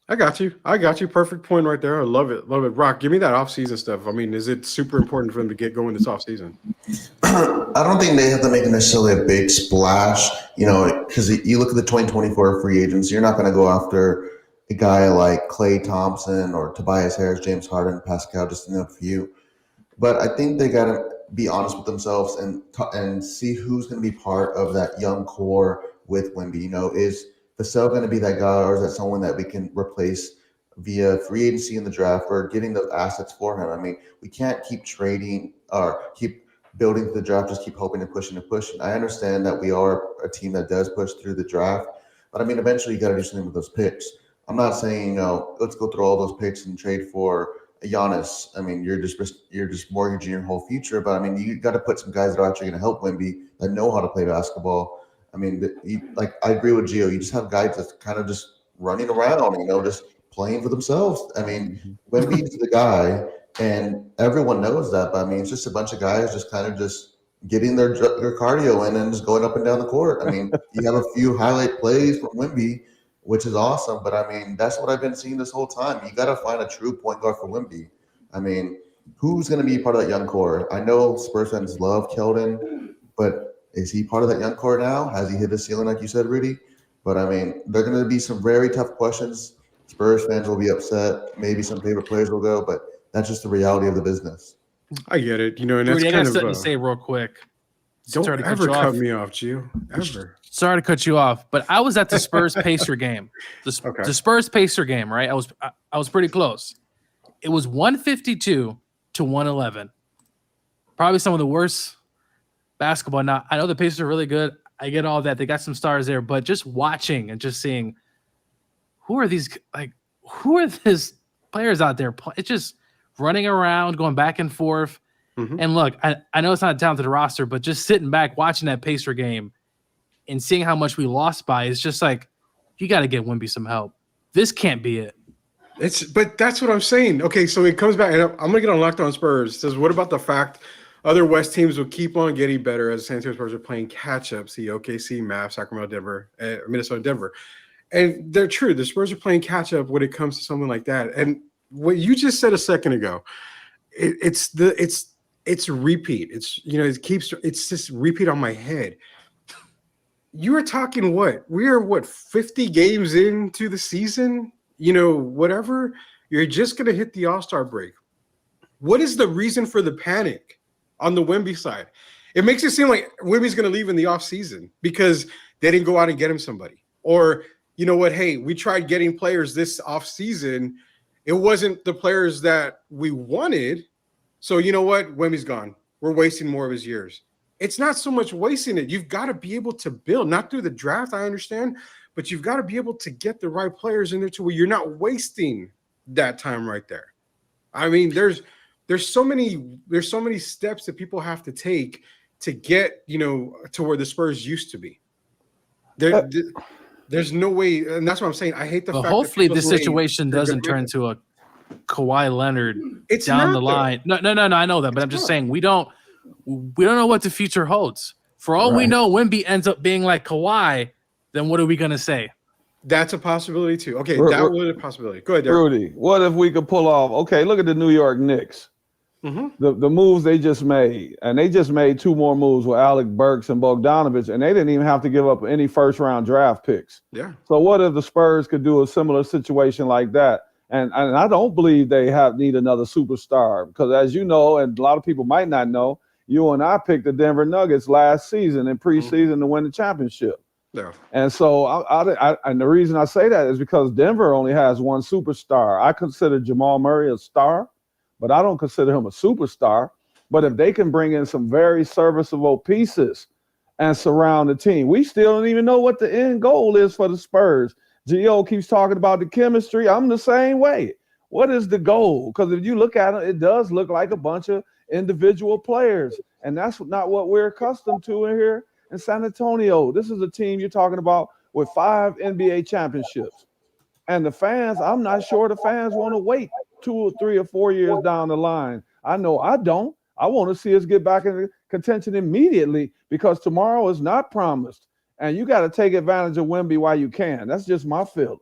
I got you. Perfect point right there. I love it. Rock, give me that offseason stuff. I mean, is it super important for them to get going this offseason? I don't think they have to make necessarily a big splash, because you look at the 2024 free agents, you're not going to go after a guy like Klay Thompson or Tobias Harris, James Harden, Pascal, just to name a few. But I think they got to be honest with themselves and see who's going to be part of that young core with Wemby. Is Vassell going to be that guy, or is that someone that we can replace via free agency in the draft or getting those assets for him? I mean, we can't keep trading or keep building to the draft, just keep hoping and pushing and pushing. I understand that we are a team that does push through the draft, but I mean, eventually you got to do something with those picks. I'm not saying, let's go through all those picks and trade for Giannis. I mean, you're just mortgaging your whole future. But I mean, you got to put some guys that are actually going to help Wemby, that know how to play basketball. I mean, I agree with Gio. You just have guys that's kind of just running around, just playing for themselves. I mean, Wemby is the guy, and everyone knows that. But I mean, it's just a bunch of guys just kind of just getting their cardio in and just going up and down the court. I mean, you have a few highlight plays from Wemby, which is awesome. But I mean, that's what I've been seeing this whole time. You got to find a true point guard for Wemby. I mean, who's going to be part of that young core? I know Spurs fans love Keldon, but is he part of that young core now? Has he hit the ceiling, like you said, Rudy? But I mean, there are going to be some very tough questions. Spurs fans will be upset. Maybe some favorite players will go, but that's just the reality of the business. I get it. And that's Rudy, kind I got something to say real quick. Don't ever cut me off, Gio. Ever. Sorry to cut you off, but I was at the Spurs Pacer game. The Spurs Pacer game, right? I was pretty close. It was 152 to 111. Probably some of the worst basketball. Now, I know the Pacers are really good. I get all that. They got some stars there, but just watching and just seeing who are these players out there? It's just running around, going back and forth. Mm-hmm. And look, I know it's not a talented roster, but just sitting back watching that Pacer game and seeing how much we lost by, it's just like, you got to get Wemby some help. This can't be it. But that's what I'm saying. Okay, so it comes back, and I'm going to get on Locked On Spurs. It says, what about the fact other West teams will keep on getting better as the San Antonio Spurs are playing catch-up? See, OKC, Mavs, Sacramento, Denver, Minnesota, Denver. And they're true. The Spurs are playing catch-up when it comes to something like that. And what you just said a second ago, it's repeat. It's just repeat on my head. You were talking what? We are 50 games into the season? Whatever. You're just going to hit the All-Star break. What is the reason for the panic on the Wemby side? It makes it seem like Wemby's going to leave in the offseason because they didn't go out and get him somebody. Or, you know what? Hey, we tried getting players this offseason. It wasn't the players that we wanted. So you know what? Wemby's gone. We're wasting more of his years. It's not so much wasting it. You've got to be able to build, not through the draft, I understand, but you've got to be able to get the right players in there to where you're not wasting that time right there. I mean, there's so many steps that people have to take to get, to where the Spurs used to be. There's no way, and that's what I'm saying. I hate the fact hopefully this situation doesn't turn into a Kawhi Leonard down the line. No, I know that, but I'm just saying we don't know what the future holds. For all we know, Wemby ends up being like Kawhi, then what are we going to say? That's a possibility too. Okay, that was a possibility. Go ahead, Derek. Rudy, what if we could pull off? Okay, look at the New York Knicks. The moves they just made, and they just made 2 more moves with Alec Burks and Bogdanovich, and they didn't even have to give up any first-round draft picks. Yeah. So what if the Spurs could do a similar situation like that? And I don't believe they need another superstar because, as you know, and a lot of people might not know, you and I picked the Denver Nuggets last season in preseason to win the championship. Yeah. And so and the reason I say that is because Denver only has one superstar. I consider Jamal Murray a star, but I don't consider him a superstar. But if they can bring in some very serviceable pieces and surround the team, we still don't even know what the end goal is for the Spurs. Gio keeps talking about the chemistry. I'm the same way. What is the goal? Because if you look at it, it does look like a bunch of individual players. And that's not what we're accustomed to in here in San Antonio. This is a team you're talking about with 5 NBA championships. And the fans, I'm not sure the fans want to wait 2 or 3 or 4 years down the line. I know I don't. I want to see us get back in contention immediately because tomorrow is not promised. And you got to take advantage of Wemby while you can. That's just my feeling.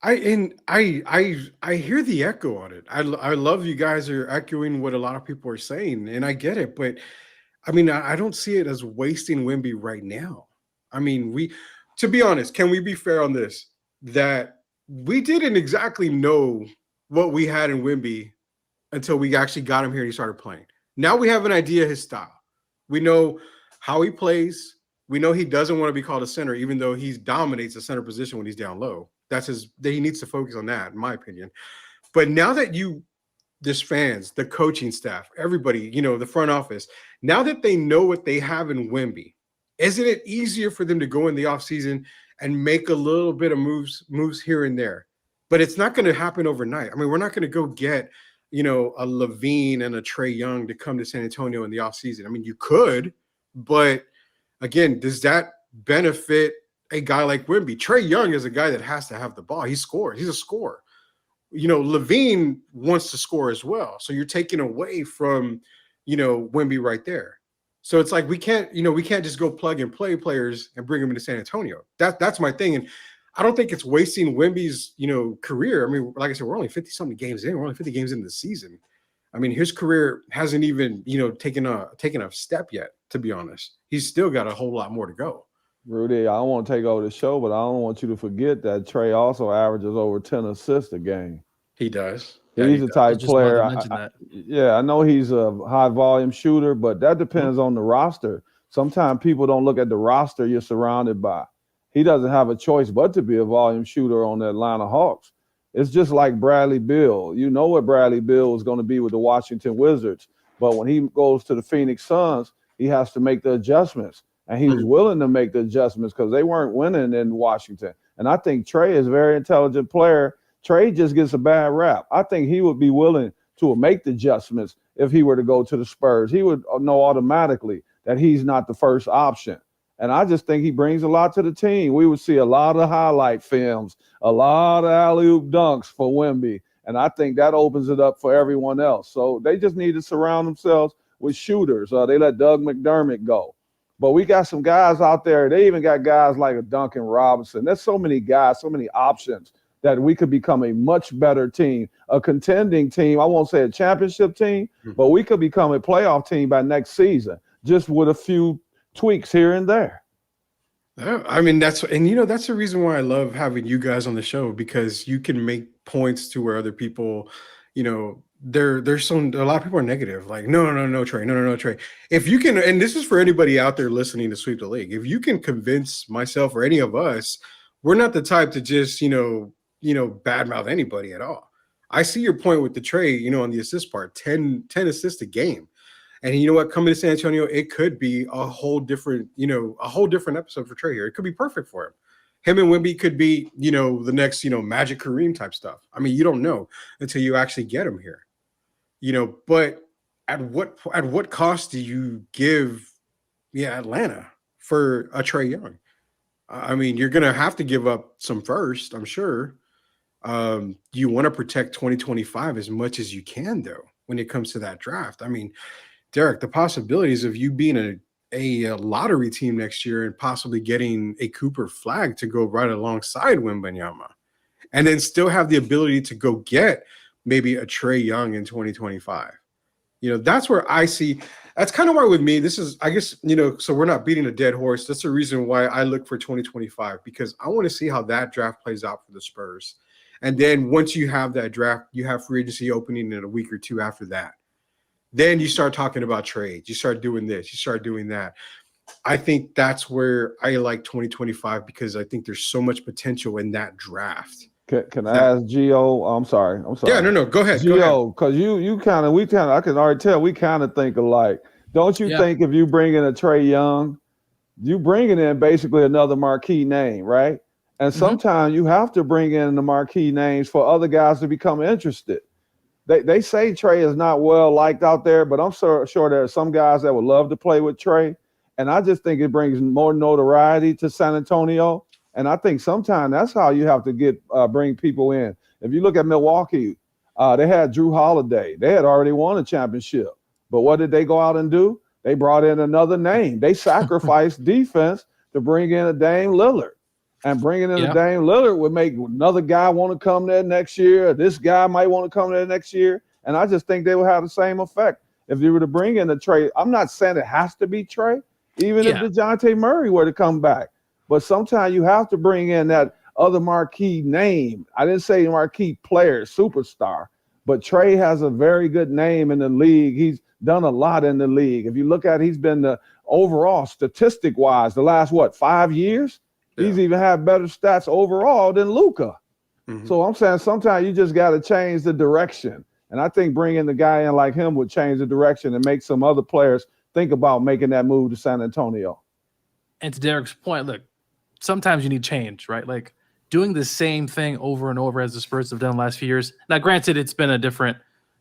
I hear the echo on it. I love you guys are echoing what a lot of people are saying, and I get it. But I mean, I don't see it as wasting Wemby right now. I mean, to be honest, can we be fair on this? That we didn't exactly know what we had in Wemby until we actually got him here and he started playing. Now we have an idea of his style. We know how he plays. We know he doesn't want to be called a center, even though he dominates the center position when he's down low. He needs to focus on that, in my opinion. But now that this fans, the coaching staff, everybody, the front office, now that they know what they have in Wemby, isn't it easier for them to go in the offseason and make a little bit of moves here and there? But it's not going to happen overnight. I mean, we're not going to go get, a Levine and a Trae Young to come to San Antonio in the offseason. I mean, you could, but again, does that benefit a guy like Wemby? Trae Young is a guy that has to have the ball. He scores. He's a scorer. Levine wants to score as well. So you're taking away from, Wemby right there. So it's like we can't just go plug and play players and bring them into San Antonio. That's my thing. And I don't think it's wasting Wemby's, career. I mean, like I said, we're only 50-something games in. We're only 50 games into the season. I mean, his career hasn't even, taken a step yet, to be honest. He's still got a whole lot more to go. Rudy, I don't want to take over the show, but I don't want you to forget that Trae also averages over 10 assists a game. He does. Yeah, he's a type player. I know he's a high volume shooter, but that depends on the roster. Sometimes people don't look at the roster you're surrounded by. He doesn't have a choice but to be a volume shooter on the Atlanta Hawks. It's just like Bradley Beal. You know what Bradley Beal is going to be with the Washington Wizards, but when he goes to the Phoenix Suns, he has to make the adjustments. And he was willing to make the adjustments because they weren't winning in Washington. And I think Trae is a very intelligent player. Trae just gets a bad rap. I think he would be willing to make the adjustments if he were to go to the Spurs. He would know automatically that he's not the first option. And I just think he brings a lot to the team. We would see a lot of highlight films, a lot of alley-oop dunks for Wemby. And I think that opens it up for everyone else. So they just need to surround themselves with shooters. They let Doug McDermott go. But we got some guys out there. They even got guys like a Duncan Robinson. There's so many guys, so many options that we could become a much better team, a contending team. I won't say a championship team, but we could become a playoff team by next season, just with a few tweaks here and there. I mean, that's the reason why I love having you guys on the show, because you can make points to where other people, there's a lot of people are negative. Like, no, Trae, no, Trae. If you can, and this is for anybody out there listening to Sweep the League, if you can convince myself or any of us, we're not the type to just, badmouth anybody at all. I see your point with the Trae, on the assist part, 10 assists a game. And you know what? Coming to San Antonio, it could be a whole different episode for Trae here. It could be perfect for him. Him and Wemby could be, the next, Magic Kareem type stuff. I mean, you don't know until you actually get him here. But at what cost do you give, Atlanta for a Trae Young? I mean, you're gonna have to give up some first, I'm sure. You want to protect 2025 as much as you can, though, when it comes to that draft. I mean, Derek, the possibilities of you being a lottery team next year and possibly getting a Cooper Flag to go right alongside Wembanyama, and then still have the ability to go get maybe a Trae Young in 2025. That's where I see. That's kind of why with me, this is, I guess, so we're not beating a dead horse. That's the reason why I look for 2025, because I want to see how that draft plays out for the Spurs. And then once you have that draft, you have free agency opening in a week or two after that. Then you start talking about trades. You start doing this. You start doing that. I think that's where I like 2025, because I think there's so much potential in that draft. Can I ask Gio? I'm sorry. Yeah, no. Go ahead. Gio, because I can already tell we kind of think alike. Don't you think if you bring in a Trae Young, you bringing in basically another marquee name, right? And sometimes you have to bring in the marquee names for other guys to become interested. They say Trae is not well liked out there, but I'm sure there are some guys that would love to play with Trae. And I just think it brings more notoriety to San Antonio. And I think sometimes that's how you have to bring people in. If you look at Milwaukee, they had Drew Holiday. They had already won a championship. But what did they go out and do? They brought in another name. They sacrificed defense to bring in a Dame Lillard. And bringing in a Dame Lillard would make another guy want to come there next year. This guy might want to come there next year. And I just think they will have the same effect. If you were to bring in a Trae, I'm not saying it has to be Trae, even if DeJounte Murray were to come back. But sometimes you have to bring in that other marquee name. I didn't say marquee player, superstar, but Trae has a very good name in the league. He's done a lot in the league. If you look at it, he's been the overall statistic-wise the last, 5 years? Yeah. He's even had better stats overall than Luka. So I'm saying sometimes you just got to change the direction. And I think bringing the guy in like him would change the direction and make some other players think about making that move to San Antonio. And to Derek's point, look, sometimes you need change, right? Like doing the same thing over and over as the Spurs have done the last few years. Now, granted, it's been a different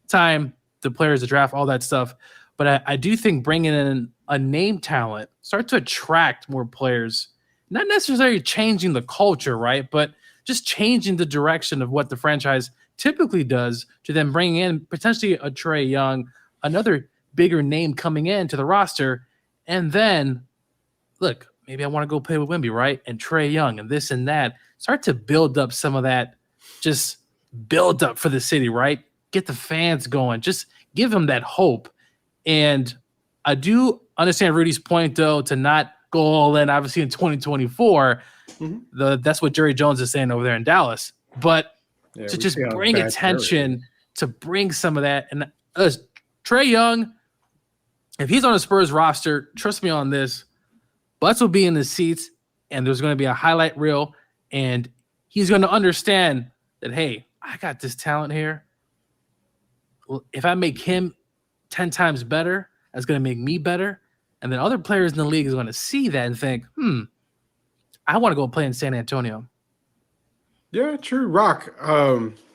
time, the players, the draft, all that stuff. But I do think bringing in a name talent start to attract more players, not necessarily changing the culture, right? But just changing the direction of what the franchise typically does to then bring in potentially a Trae Young, another bigger name coming into the roster. And then, look, maybe I want to go play with Wemby, right? And Trae Young and this and that. Start to build up some of that, just build up for the city, right? Get the fans going. Just give them that hope. And I do understand Rudy's point, though, to not go all in, obviously, in 2024. That's what Jerry Jones is saying over there in Dallas. But to just bring attention, to bring some of that. And Trae Young, if he's on a Spurs roster, trust me on this, Butts will be in the seats, and there's going to be a highlight reel, and he's going to understand that, hey, I got this talent here. Well, if I make him 10 times better, that's going to make me better. And then other players in the league is going to see that and think, I want to go play in San Antonio. Yeah, true. Rock,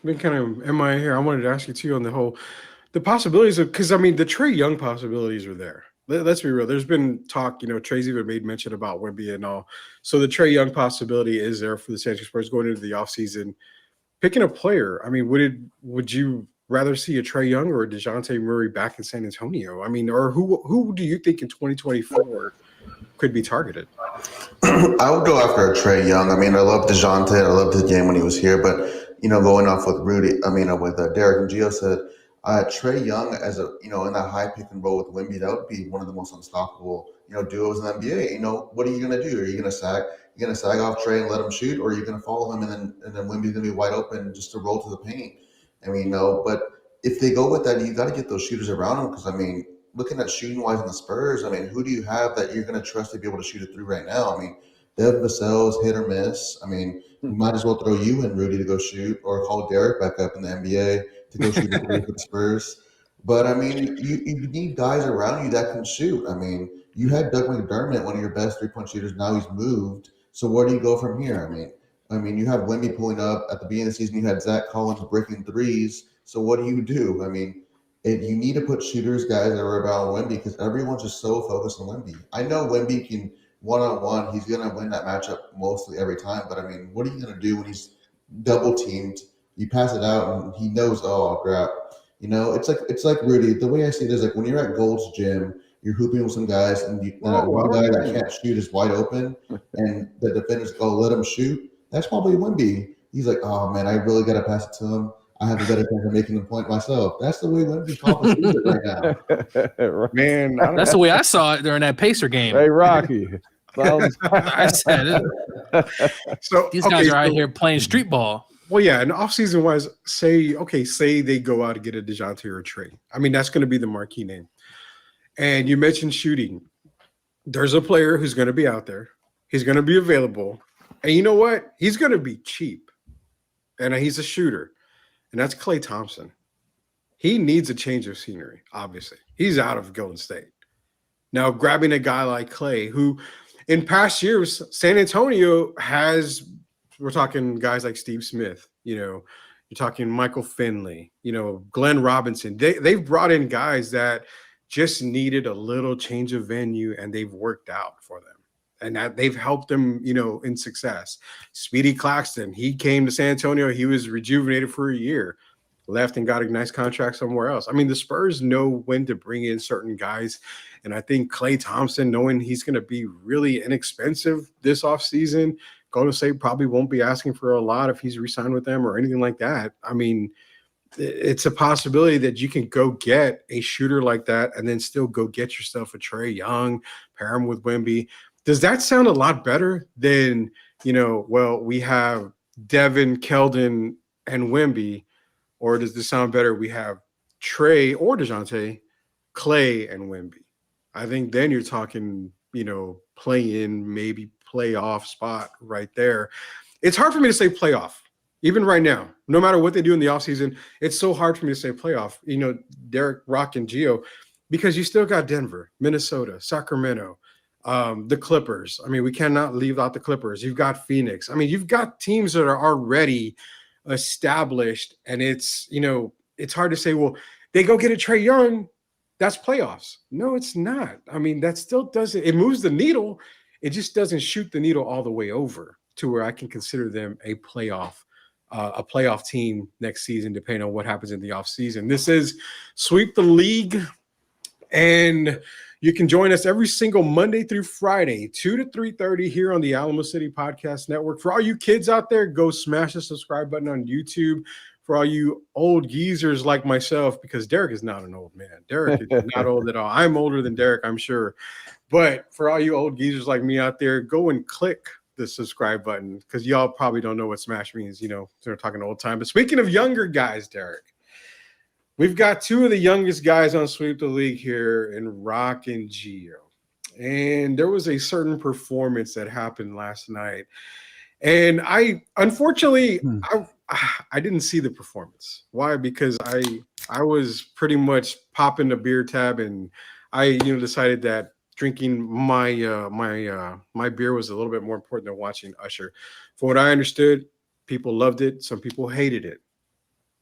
been kind of MIA here. I wanted to ask you too on the possibilities of, because I mean, the Trae Young possibilities are there. Let's be real. There's been talk, Trae's even made mention about Wemby and all. So the Trae Young possibility is there for the San Antonio Spurs going into the offseason. Picking a player, I mean, would you rather see a Trae Young or a DeJounte Murray back in San Antonio? I mean, or who do you think in 2024 could be targeted? I would go after a Trae Young. I mean, I love DeJounte. I loved his game when he was here. But, going off with with Derek and Gio said, Trae Young as in that high pick and roll with Wemby, that would be one of the most unstoppable, duos in the NBA. What are you going to do? Are you going to sag off Trae and let him shoot, or are you going to follow him and then Wemby's going to be wide open just to roll to the paint? I mean, no, but if they go with that, you got to get those shooters around him because, I mean, looking at shooting-wise in the Spurs, I mean, who do you have that you're going to trust to be able to shoot it through right now? I mean, Dev Vassell's hit or miss. I mean, we might as well throw you and Rudy to go shoot or call Derek back up in the NBA to go shoot the three for the Spurs. But, I mean, you need guys around you that can shoot. I mean, you had Doug McDermott, one of your best three-point shooters. Now he's moved. So where do you go from here? I mean, you have Wemby pulling up at the beginning of the season. You had Zach Collins breaking threes. So what do you do? I mean, you need to put shooters, guys that are about Wemby because everyone's just so focused on Wemby. I know Wemby can one-on-one. He's going to win that matchup mostly every time. But, I mean, what are you going to do when he's double-teamed? You pass it out, and he knows, oh, crap. It's like Rudy. The way I see it is like when you're at Gold's Gym, you're hooping with some guys, and one guy that can't shoot is wide open, and the defenders go, let him shoot. That's probably Wemby. He's like, oh, man, I really got to pass it to him. I have a better chance of making the point myself. That's the way Lindsey Papa sees it right now. Man, that's the way I saw it during that Pacer game. Hey, Rocky. I said it. So these guys are out here playing street ball. Well, yeah, and offseason wise, say they go out to get a DeJounte or a Trey. I mean, that's going to be the marquee name. And you mentioned shooting. There's a player who's going to be out there. He's going to be available. And you know what? He's going to be cheap. And he's a shooter. And that's Klay Thompson. He needs a change of scenery, obviously. He's out of Golden State. Now, grabbing a guy like Klay, who in past years, San Antonio has, we're talking guys like Steve Smith, you're talking Michael Finley, Glenn Robinson. They've brought in guys that just needed a little change of venue, and they've worked out for them. And that they've helped them, in success. Speedy Claxton, he came to San Antonio. He was rejuvenated for a year, left and got a nice contract somewhere else. I mean, the Spurs know when to bring in certain guys. And I think Klay Thompson, knowing he's going to be really inexpensive this offseason, Golden State probably won't be asking for a lot if he's re-signed with them or anything like that. I mean, it's a possibility that you can go get a shooter like that and then still go get yourself a Trae Young, pair him with Wemby. Does that sound a lot better than, we have Devin, Keldon, and Wemby? Or does this sound better? We have Trae or DeJounte, Klay, and Wemby. I think then you're talking, play-in, maybe playoff spot right there. It's hard for me to say playoff, even right now. No matter what they do in the offseason, it's so hard for me to say playoff. Derek, Rock, and Gio, because you still got Denver, Minnesota, Sacramento, the Clippers. I mean, we cannot leave out the Clippers. You've got Phoenix. I mean, you've got teams that are already established, and it's hard to say, well, they go get a Trae Young, that's playoffs. No, it's not. I mean, that still doesn't, it moves the needle. It just doesn't shoot the needle all the way over to where I can consider them a playoff team next season, depending on what happens in the offseason. This is Sweep the League, and you can join us every single Monday through Friday, 2 to 3:30 here on the Alamo City Podcast Network. For all you kids out there, go smash the subscribe button on YouTube. For all you old geezers like myself, because Derek is not an old man. Derek is not old at all. I'm older than Derek, I'm sure. But for all you old geezers like me out there, go and click the subscribe button, because y'all probably don't know what smash means. They're talking old time. But speaking of younger guys, Derek, we've got two of the youngest guys on Sweep the League here in Rock and Gio. And there was a certain performance that happened last night. And I didn't see the performance. Why? Because I was pretty much popping the beer tab, and I decided that drinking my beer was a little bit more important than watching Usher. From what I understood, people loved it. Some people hated it.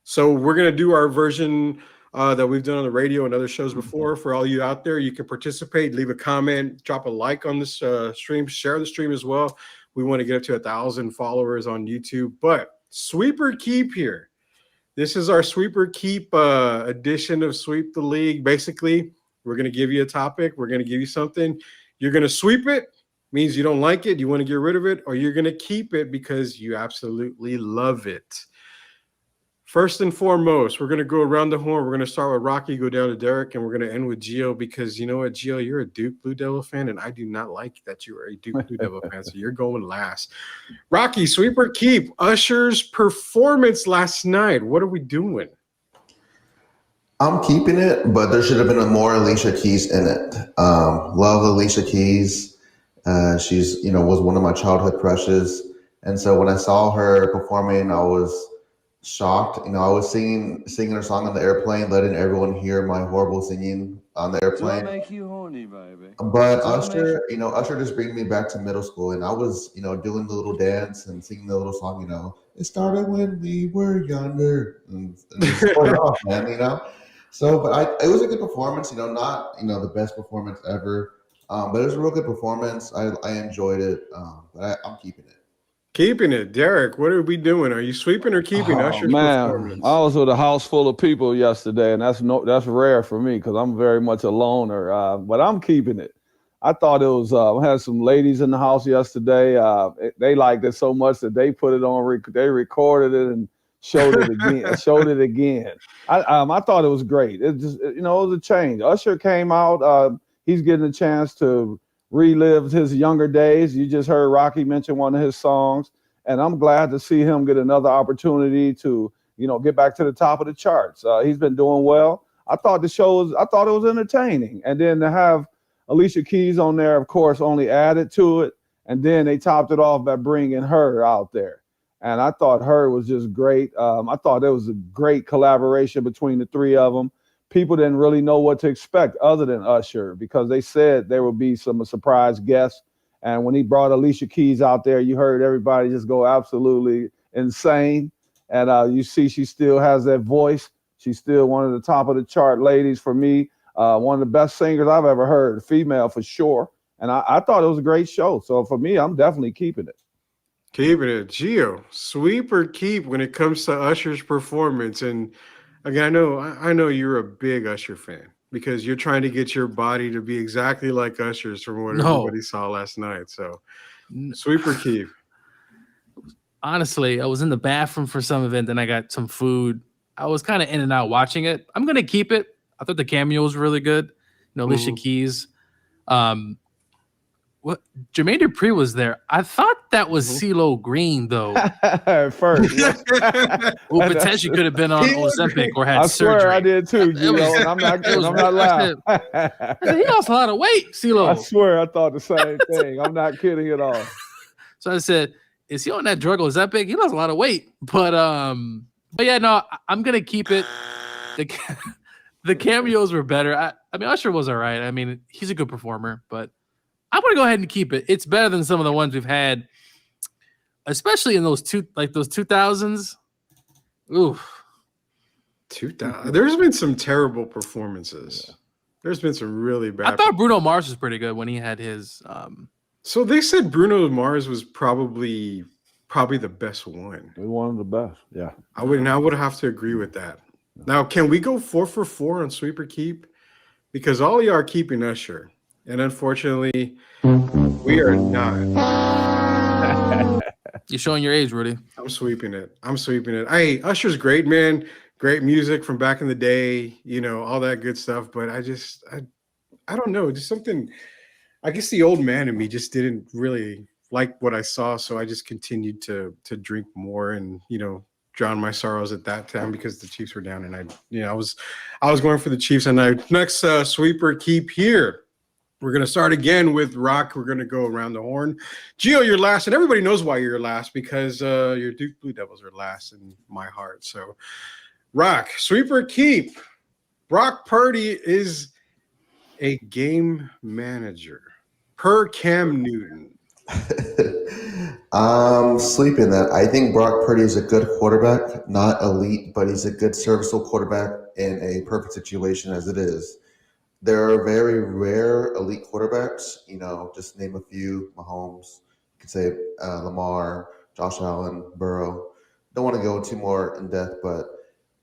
So we're going to do our version that we've done on the radio and other shows before. For all you out there, you can participate, leave a comment, drop a like on this stream, share the stream as well. We want to get up to 1,000 followers on YouTube. But Sweeper Keep here. This is our Sweeper Keep edition of Sweep the League. Basically, we're going to give you a topic. We're going to give you something. You're going to sweep it. Means you don't like it, you want to get rid of it, or you're going to keep it because you absolutely love it. First and foremost, we're going to go around the horn. We're going to start with Rocky, go down to Derek, and we're going to end with Gio, because you know what, Gio, you're a Duke Blue Devil fan, and I do not like that you are a Duke Blue Devil fan, so you're going last. Rocky, Sweeper Keep, Usher's performance last night. What are we doing? I'm keeping it, but there should have been a more Alicia Keys in it. Love Alicia Keys. She's, was one of my childhood crushes. And so when I saw her performing, I was shocked. I was singing her song on the airplane, letting everyone hear my horrible singing on the airplane. Make you horny, baby. But Usher, Usher just bring me back to middle school, and I was, doing the little dance and singing the little song. It started when we were younger, and just going off, man. So, but it was a good performance. Not the best performance ever, but it was a real good performance. I enjoyed it, but I'm keeping it. Keeping it. Derek, what are we doing? Are you sweeping or keeping Usher's performance? I was with a house full of people yesterday, and that's rare for me because I'm very much a loner. But I'm keeping it. I thought it was. I had some ladies in the house yesterday. They liked it so much that they put it on. They recorded it and showed it again. Showed it again. I thought it was great. It just, it was a change. Usher came out. He's getting a chance to relive his younger days. You just heard Rocky mention one of his songs, and I'm glad to see him get another opportunity to, get back to the top of the charts. He's been doing well. I thought it was entertaining, and then to have Alicia Keys on there, of course, only added to it, and then they topped it off by bringing her out there. And I thought her was just great. I thought there was a great collaboration between the three of them. People didn't really know what to expect other than Usher, because they said there would be some surprise guests. And when he brought Alicia Keys out there, you heard everybody just go absolutely insane. And you see she still has that voice. She's still one of the top of the chart ladies for me. One of the best singers I've ever heard, female for sure. And I thought it was a great show. So for me, I'm definitely keeping it. Keeping it. Gio, sweep or keep when it comes to Usher's performance? And again, I know you're a big Usher fan because you're trying to get your body to be exactly like Usher's from what everybody saw last night. So sweep or keep? Honestly, I was in the bathroom for some of it, then I got some food. I was kind of in and out watching it. I'm going to keep it. I thought the cameo was really good. Alicia Keys. What Jermaine Dupri was there. I thought that was CeeLo Green though. First, who potentially could have been on Ozempic or had surgery. I swear I did too, Gio, and I'm not laughing. He lost a lot of weight, CeeLo. I swear I thought the same thing. I'm not kidding at all. So I said, is he on that drug Ozempic? He lost a lot of weight, but yeah, no, I'm gonna keep it. The cameos were better. I mean, Usher was all right. I mean, he's a good performer, but I'm going to go ahead and keep it. It's better than some of the ones we've had, especially in those 2000s. Ooh. 2000. There's been some terrible performances. Yeah. There's been some really bad. I thought Bruno Mars was pretty good when he had his. So they said Bruno Mars was probably the best one. One of the best. Yeah. I would have to agree with that. Now, can we go 4 for 4 on sweep or keep? Because all of you are keeping Usher. And unfortunately, we are not. You're showing your age, Rudy. I'm sweeping it. Hey, Usher's great, man. Great music from back in the day, all that good stuff. But I don't know. Just something, I guess the old man in me just didn't really like what I saw. So I just continued to drink more and, drown my sorrows at that time because the Chiefs were down. And I was going for the Chiefs. And next sweeper keep here. We're going to start again with Rock. We're going to go around the horn. Gio, you're last, and everybody knows why you're last because your Duke Blue Devils are last in my heart. So, Rock, sweeper keep. Brock Purdy is a game manager per Cam Newton. I'm sleeping that. I think Brock Purdy is a good quarterback, not elite, but he's a good serviceable quarterback in a perfect situation as it is. There are very rare elite quarterbacks, just name a few, Mahomes, you could say Lamar, Josh Allen, Burrow. Don't want to go too more in depth, but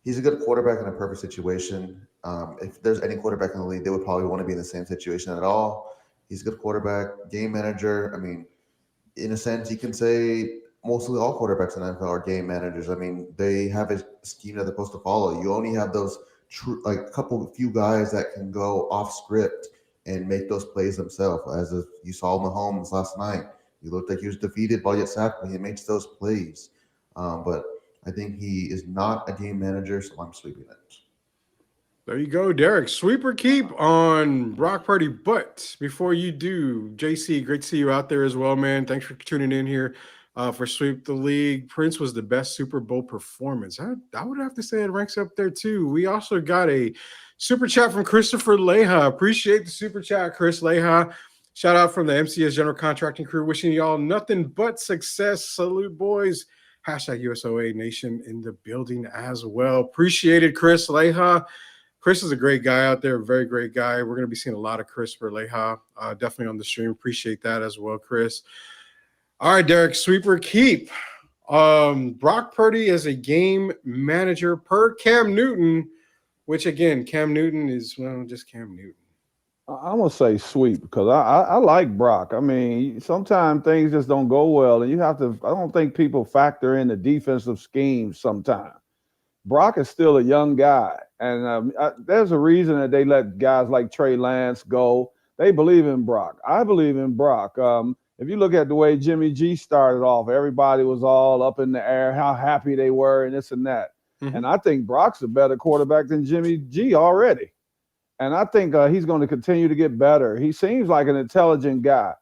he's a good quarterback in a perfect situation. If there's any quarterback in the league, they would probably want to be in the same situation at all. He's a good quarterback, game manager. I mean, in a sense, you can say mostly all quarterbacks in the NFL are game managers. I mean, they have a scheme that they're supposed to follow. You only have those few guys that can go off script and make those plays themselves. As if you saw Mahomes last night, he looked like he was defeated, ball get sacked, but he makes those plays. But I think he is not a game manager, so I'm sweeping it. There you go, Derek. Sweep or keep on Brock Purdy. But before you do, JC, great to see you out there as well, man. Thanks for tuning in here. For Sweep the League, Prince was the best Super Bowl performance. I would have to say it ranks up there too. We also got a super chat from Christopher Leha. Appreciate the super chat, Chris Leha. Shout out from the MCS General Contracting crew. Wishing y'all nothing but success. Salute, boys. Hashtag USOA Nation in the building as well. Appreciate it, Chris Leha. Chris is a great guy out there, very great guy. We're going to be seeing a lot of Christopher Leha definitely on the stream. Appreciate that as well, Chris. All right, Derek, sweeper keep. Brock Purdy as a game manager per Cam Newton, which again, Cam Newton is, just Cam Newton. I'm gonna say sweep because I like Brock. I mean, sometimes things just don't go well, and you have to. I don't think people factor in the defensive schemes sometimes. Brock is still a young guy, and there's a reason that they let guys like Trey Lance go. They believe in Brock. I believe in Brock. If you look at the way Jimmy G started off, everybody was all up in the air, how happy they were, and this and that. Mm-hmm. And I think Brock's a better quarterback than Jimmy G already. And I think he's going to continue to get better. He seems like an intelligent guy.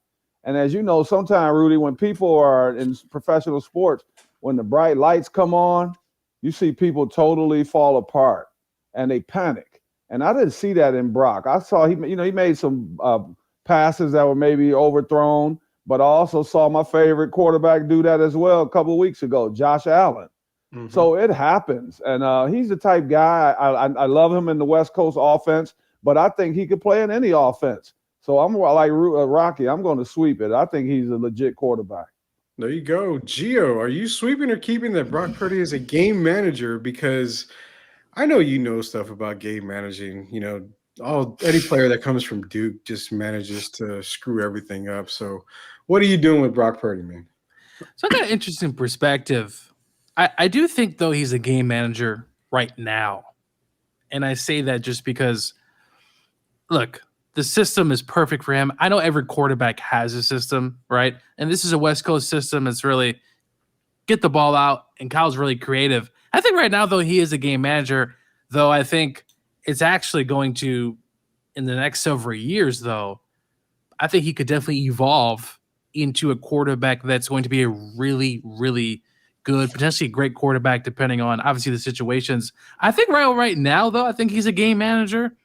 And as you know, sometimes, Rudy, when people are in professional sports, when the bright lights come on, you see people totally fall apart and they panic. And I didn't see that in Brock. I saw he made some passes that were maybe overthrown, but I also saw my favorite quarterback do that as well a couple of weeks ago, Josh Allen. Mm-hmm. So it happens. And he's the type guy, I love him in the West Coast offense, but I think he could play in any offense. So I'm like Rocky. I'm going to sweep it. I think he's a legit quarterback. There you go. Gio, are you sweeping or keeping that Brock Purdy as a game manager? Because I know you know stuff about game managing. You know, any player that comes from Duke just manages to screw everything up. So what are you doing with Brock Purdy, man? So I got an interesting perspective. I do think, though, he's a game manager right now. And I say that just because, look, the system is perfect for him. I know every quarterback has a system, right? And this is a West Coast system. It's really get the ball out, and Kyle's really creative. I think right now, though, he is a game manager, though I think it's actually going to, in the next several years, though, I think he could definitely evolve into a quarterback that's going to be a really, really good, potentially great quarterback, depending on, obviously, the situations. I think right now, though, I think he's a game manager.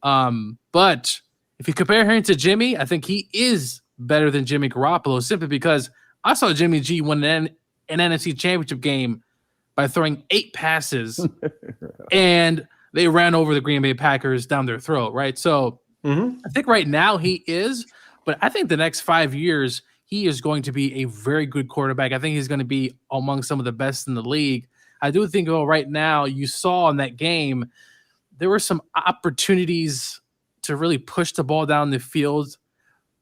But if you compare him to Jimmy, I think he is better than Jimmy Garoppolo, simply because I saw Jimmy G win an NFC Championship game by throwing 8 passes, and they ran over the Green Bay Packers down their throat, right? So I think right now he is, but I think the next 5 years he is going to be a very good quarterback. I think he's going to be among some of the best in the league. I do think, right now, you saw in that game, there were some opportunities to really push the ball down the field.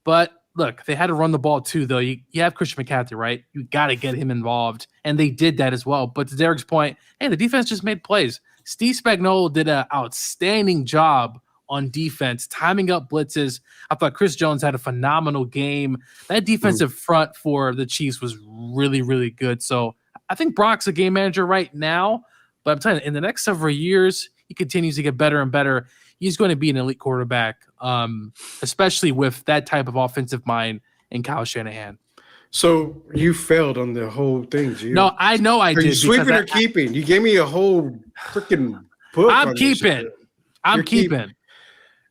But look, they had to run the ball too, though. You have Christian McCaffrey, right? You got to get him involved. And they did that as well. But to Derek's point, hey, the defense just made plays. Steve Spagnuolo did an outstanding job on defense, timing up blitzes. I thought Chris Jones had a phenomenal game. That defensive front for the Chiefs was really, really good. So I think Brock's a game manager right now. But I'm telling you, in the next several years, he continues to get better and better. He's going to be an elite quarterback, especially with that type of offensive mind in Kyle Shanahan. So you failed on the whole thing, Gio. No, I know I did. Are you sweeping or keeping? You gave me a whole freaking book. I'm keeping. I'm keeping.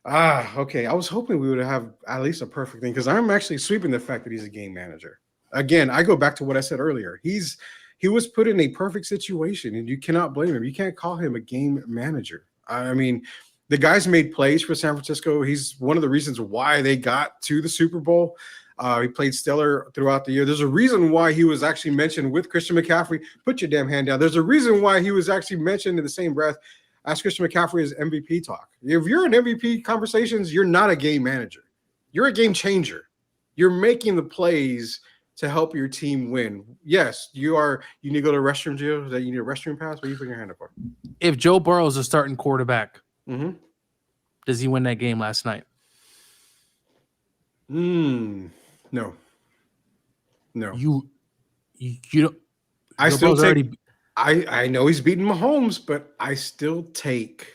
Okay. I was hoping we would have at least a perfect thing, because I'm actually sweeping the fact that he's a game manager. Again, I go back to what I said earlier. He was put in a perfect situation, and you cannot blame him. You can't call him a game manager. I mean, the guy's made plays for San Francisco. He's one of the reasons why they got to the Super Bowl. He played stellar throughout the year. There's a reason why he was actually mentioned with Christian McCaffrey. Put your damn hand down. There's a reason why he was actually mentioned in the same breath as Christian McCaffrey's MVP talk. If you're in MVP conversations, you're not a game manager. You're a game changer. You're making the plays to help your team win. Yes, you are. You need to go to the restroom, Gio? Is that you need a restroom pass? What are you putting your hand up for? If Joe Burrow is a starting quarterback, does he win that game last night? No. You don't. I still take. I know he's beating Mahomes, but I still take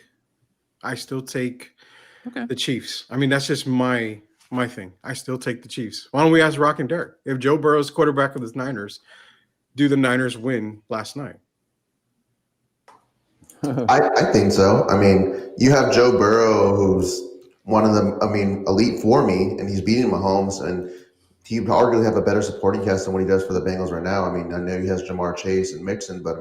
the Chiefs. I mean, that's just my thing. I still take the Chiefs. Why don't we ask Rock and Derek? If Joe Burrow's quarterback of the Niners, do the Niners win last night? I think so. I mean, you have Joe Burrow, who's one of the, elite for me, and he's beating Mahomes, and he would arguably have a better supporting cast than what he does for the Bengals right now. I mean, I know he has Jamar Chase and Mixon, but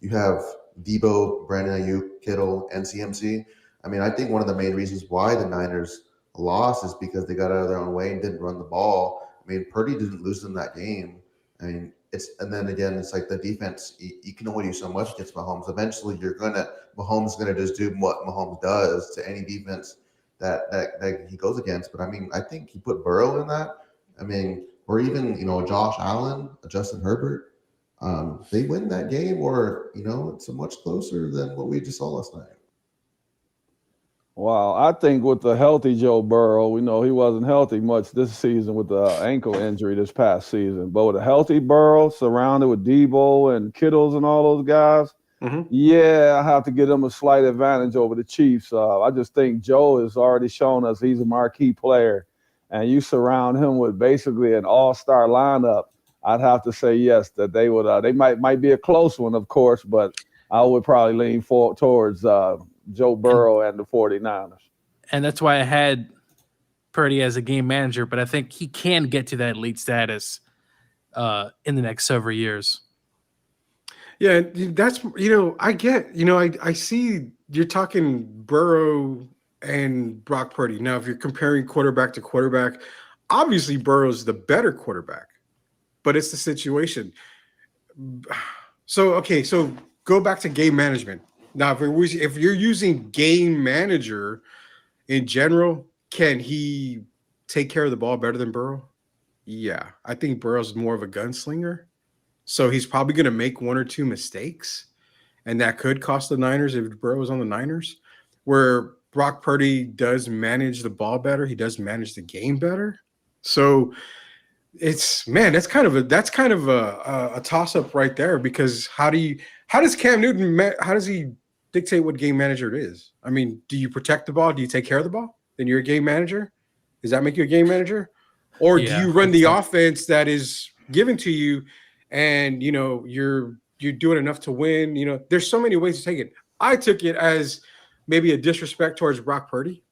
you have Debo, Brandon Ayuk, Kittle, and CMC. I think one of the main reasons why the Niners lost is because they got out of their own way and didn't run the ball. Purdy didn't lose them that game. And then again, it's like the defense, you can only do so much against Mahomes. Eventually, Mahomes is going to just do what Mahomes does to any defense that he goes against. But I mean, I think he put Burrow in that. I mean, or even Josh Allen, Justin Herbert. They win that game, or it's much closer than what we just saw last night. Wow, I think with the healthy Joe Burrow, we know he wasn't healthy much this season with the ankle injury this past season. But with a healthy Burrow, surrounded with Debo and Kittles and all those guys, yeah, I have to give them a slight advantage over the Chiefs. I just think Joe has already shown us he's a marquee player, and you surround him with basically an all-star lineup. I'd have to say yes, that they would. They might be a close one, of course, but I would probably lean towards Joe Burrow and the 49ers. And that's why I had Purdy as a game manager, but I think he can get to that elite status in the next several years. Yeah, that's, I get, I see you're talking Burrow and Brock Purdy. Now, if you're comparing quarterback to quarterback, obviously Burrow's the better quarterback, but it's the situation. So go back to game management. Now, if you're using game manager in general, can he take care of the ball better than Burrow? Yeah, I think Burrow's more of a gunslinger. So he's probably going to make one or two mistakes, and that could cost the Niners if Burrow was on the Niners. Where Brock Purdy does manage the ball better, he does manage the game better. So that's kind of a toss up right there, because how does Cam Newton how does he dictate what game manager it is? I mean, do you protect the ball? Do you take care of the ball? Then you're a game manager. Does that make you a game manager? Or do you run the offense that is given to you, and you're doing enough to win? There's so many ways to take it. I took it as maybe a disrespect towards Brock Purdy,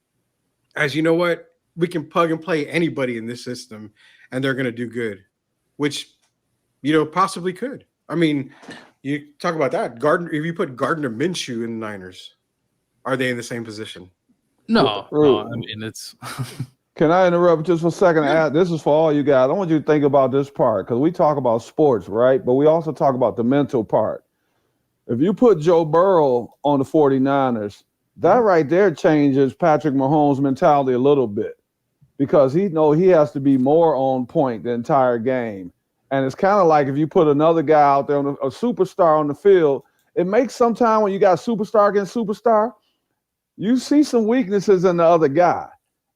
as you know what, we can plug and play anybody in this system and they're going to do good, which possibly could. I mean, you talk about that. If you put Gardner Minshew in the Niners, are they in the same position? No. I mean, it's. Can I interrupt just for a second? This is for all you guys. I want you to think about this part, because we talk about sports, right? But we also talk about the mental part. If you put Joe Burrow on the 49ers, that right there changes Patrick Mahomes' mentality a little bit, because he has to be more on point the entire game. And it's kind of like if you put another guy out there, a superstar on the field, it makes sometimes when you got superstar against superstar, you see some weaknesses in the other guy.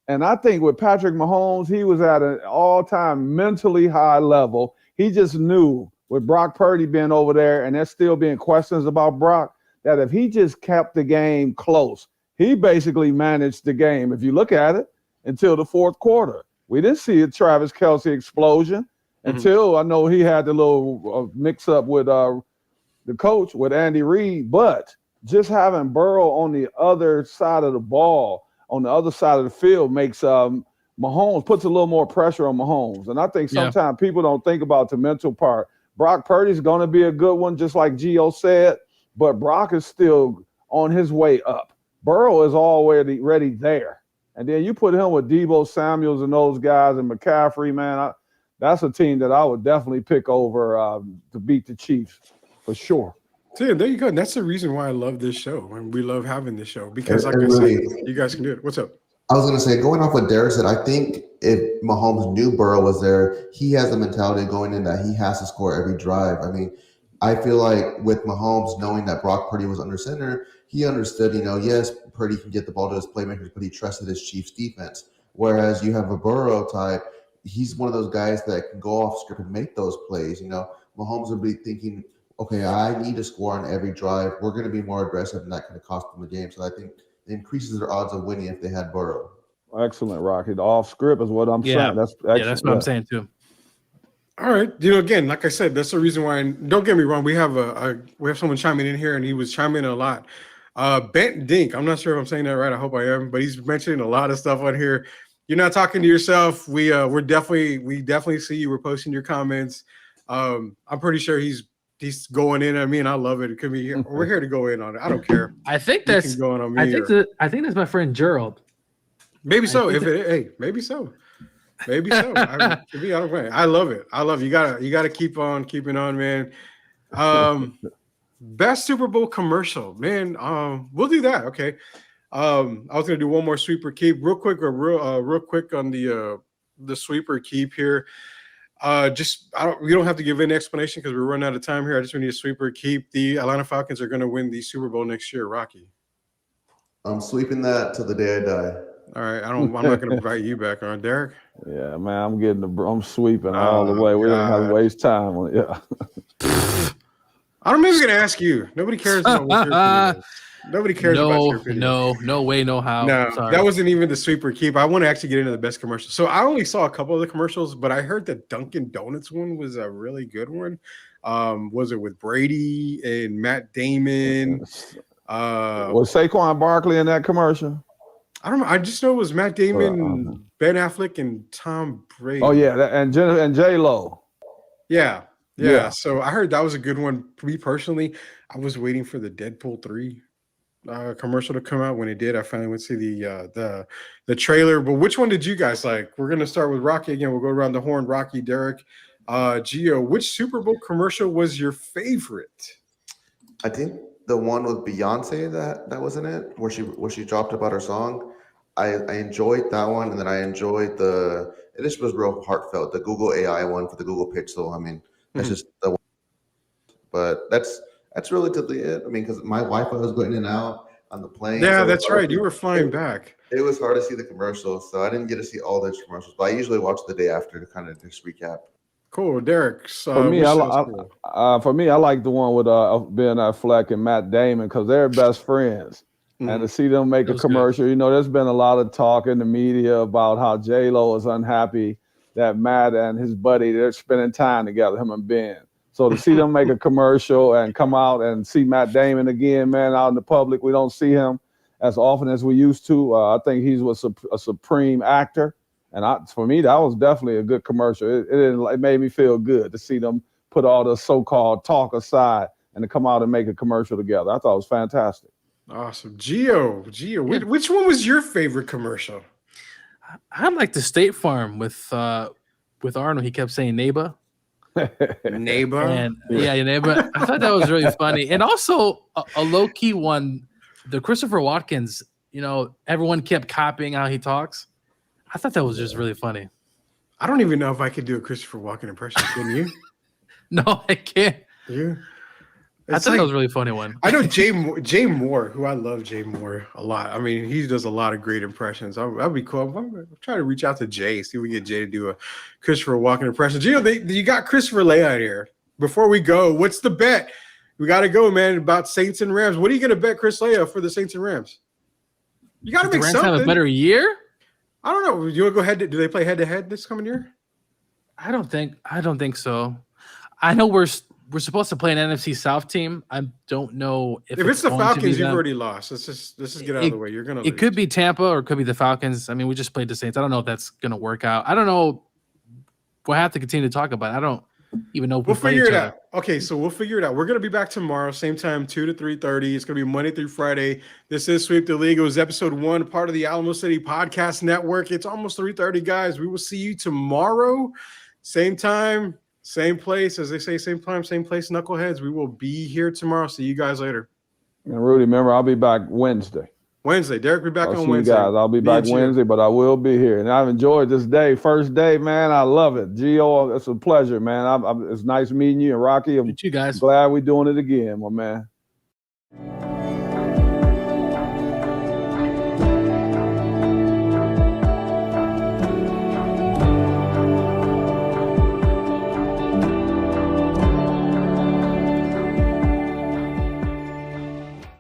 And I think with Patrick Mahomes, he was at an all-time mentally high level. He just knew, with Brock Purdy being over there and there still being questions about Brock, that if he just kept the game close, he basically managed the game, if you look at it, until the fourth quarter. We didn't see a Travis Kelce explosion until I know he had the little mix-up with the coach, with Andy Reid. But just having Burrow on the other side of the ball, on the other side of the field, makes Mahomes, puts a little more pressure on Mahomes. And I think sometimes people don't think about the mental part. Brock Purdy's going to be a good one, just like Gio said, but Brock is still on his way up. Burrow is already there. And then you put him with Debo Samuels and those guys and McCaffrey, man, that's a team that I would definitely pick over to beat the Chiefs for sure. So there you go. And that's the reason why I love this show, and we love having this show, because like I said, you guys can do it. What's up? I was going to say, going off what Derek said, I think if Mahomes knew Burrow was there, he has the mentality going in that he has to score every drive. I mean, I feel like with Mahomes knowing that Brock Purdy was under center, he understood, yes, Purdy can get the ball to his playmakers, but he trusted his Chiefs defense. Whereas you have a Burrow type, he's one of those guys that can go off script and make those plays. Mahomes will be thinking, okay, I need to score on every drive. We're going to be more aggressive, and that could cost them the game. So I think it increases their odds of winning if they had Burrow. Excellent, Rocky. The off script is what I'm saying. That's what I'm saying too. All right. Again, like I said, that's the reason why. Don't get me wrong. We have someone chiming in here, and he was chiming in a lot. Bent Dink. I'm not sure if I'm saying that right. I hope I am, but he's mentioning a lot of stuff on here. You're not talking to yourself. We definitely see you. We're posting your comments. I'm pretty sure he's going in on me, and I love it. It could be we're here to go in on it. I don't care. I think that's going on me. I think that's my friend Gerald. Maybe so. Maybe so. Maybe so. I love it. You gotta keep on keeping on, man. Best Super Bowl commercial, man. We'll do that. Okay. I was gonna do one more sweeper keep real quick on the sweeper keep here. We don't have to give any explanation because we're running out of time here. I just need a sweeper keep. The Atlanta Falcons are gonna win the Super Bowl next year. Rocky. I'm sweeping that till the day I die. All right, I'm not gonna invite you back on, Derek. Yeah, man, I'm sweeping all the way. We don't have to waste time. Yeah. I'm maybe gonna ask you. Nobody cares about what your opinion is. Nobody cares about your opinion. No way, no how. No, sorry. That wasn't even the sweeper keep. I want to actually get into the best commercials. So I only saw a couple of the commercials, but I heard the Dunkin' Donuts one was a really good one. Was it with Brady and Matt Damon? Was Saquon Barkley in that commercial? I don't know. I just know it was Matt Damon, Ben Affleck, and Tom Brady. Oh yeah, and J-Lo. Yeah. So I heard that was a good one. For me personally, I was waiting for the Deadpool 3 commercial to come out. When it did, I finally went to see the trailer. But which one did you guys like? We're gonna start with Rocky again. We'll go around the horn. Rocky, Derek, Gio. Which Super Bowl commercial was your favorite? I think the one with Beyonce that was in it, where she dropped about her song. I enjoyed that one, and then I enjoyed it just was real heartfelt. The Google AI one for the Google Pixel. I mean, that's just the one. But that's relatively it. I mean, because my Wi-Fi was going in and out on the plane. Yeah, so that's right. You were flying back. It was hard to see the commercials, so I didn't get to see all those commercials. But I usually watch the day after to kind of just recap. Cool, Derek. For me, I like the one with Ben Affleck and Matt Damon because they're best friends. And to see them make a commercial, good. There's been a lot of talk in the media about how J-Lo is unhappy that Matt and his buddy, they're spending time together, him and Ben. So to see them make a commercial and come out and see Matt Damon again, man, out in the public, we don't see him as often as we used to. I think he was a supreme actor. And for me, that was definitely a good commercial. It made me feel good to see them put all the so-called talk aside and to come out and make a commercial together. I thought it was fantastic. Awesome. Gio, which one was your favorite commercial? I like the State Farm with Arnold. He kept saying neighbor. Neighbor. And neighbor. I thought that was really funny. And also a low-key one, the Christopher Watkins, everyone kept copying how he talks. I thought that was just really funny. I don't even know if I could do a Christopher Walken impression. Can you? No, I can't. You? I thought that was a really funny one. I know Jay Moore, who I love Jay Moore a lot. I mean, he does a lot of great impressions. That'd be cool. I'm trying to reach out to Jay, see if we get Jay to do a Christopher Walken impression. You got Christopher layout here. Before we go, what's the bet? We got to go, man, about Saints and Rams. What are you going to bet Chris Leia for the Saints and Rams? You got to make something. Have a better year? I don't know. Do you want to go head? Do they play head to head this coming year? I don't think so. I know we're supposed to play an NFC South team. I don't know if it's the Falcons. You've already lost. Let's just get out of the way. You're gonna. It could be Tampa or it could be the Falcons. I mean, we just played the Saints. I don't know if that's gonna work out. I don't know. We'll have to continue to talk about it. I don't even know if we'll figure it out. Okay, so we'll figure it out. We're gonna be back tomorrow, same time, 2 to 3:30. It's gonna be Monday through Friday. This is Sweep the League. It was episode 1, part of the Alamo City Podcast Network. It's almost 3:30, guys. We will see you tomorrow, same time, same place. As they say, same time, same place. Knuckleheads. We will be here tomorrow. See you guys later. And Rudy, remember, I'll be back Wednesday. Derek will be back on Wednesday. Guys. I'll be back Wednesday, but I will be here. And I've enjoyed this day. First day, man. I love it. Gio, it's a pleasure, man. It's nice meeting you. And Rocky, I'm you guys. Glad we're doing it again, my man.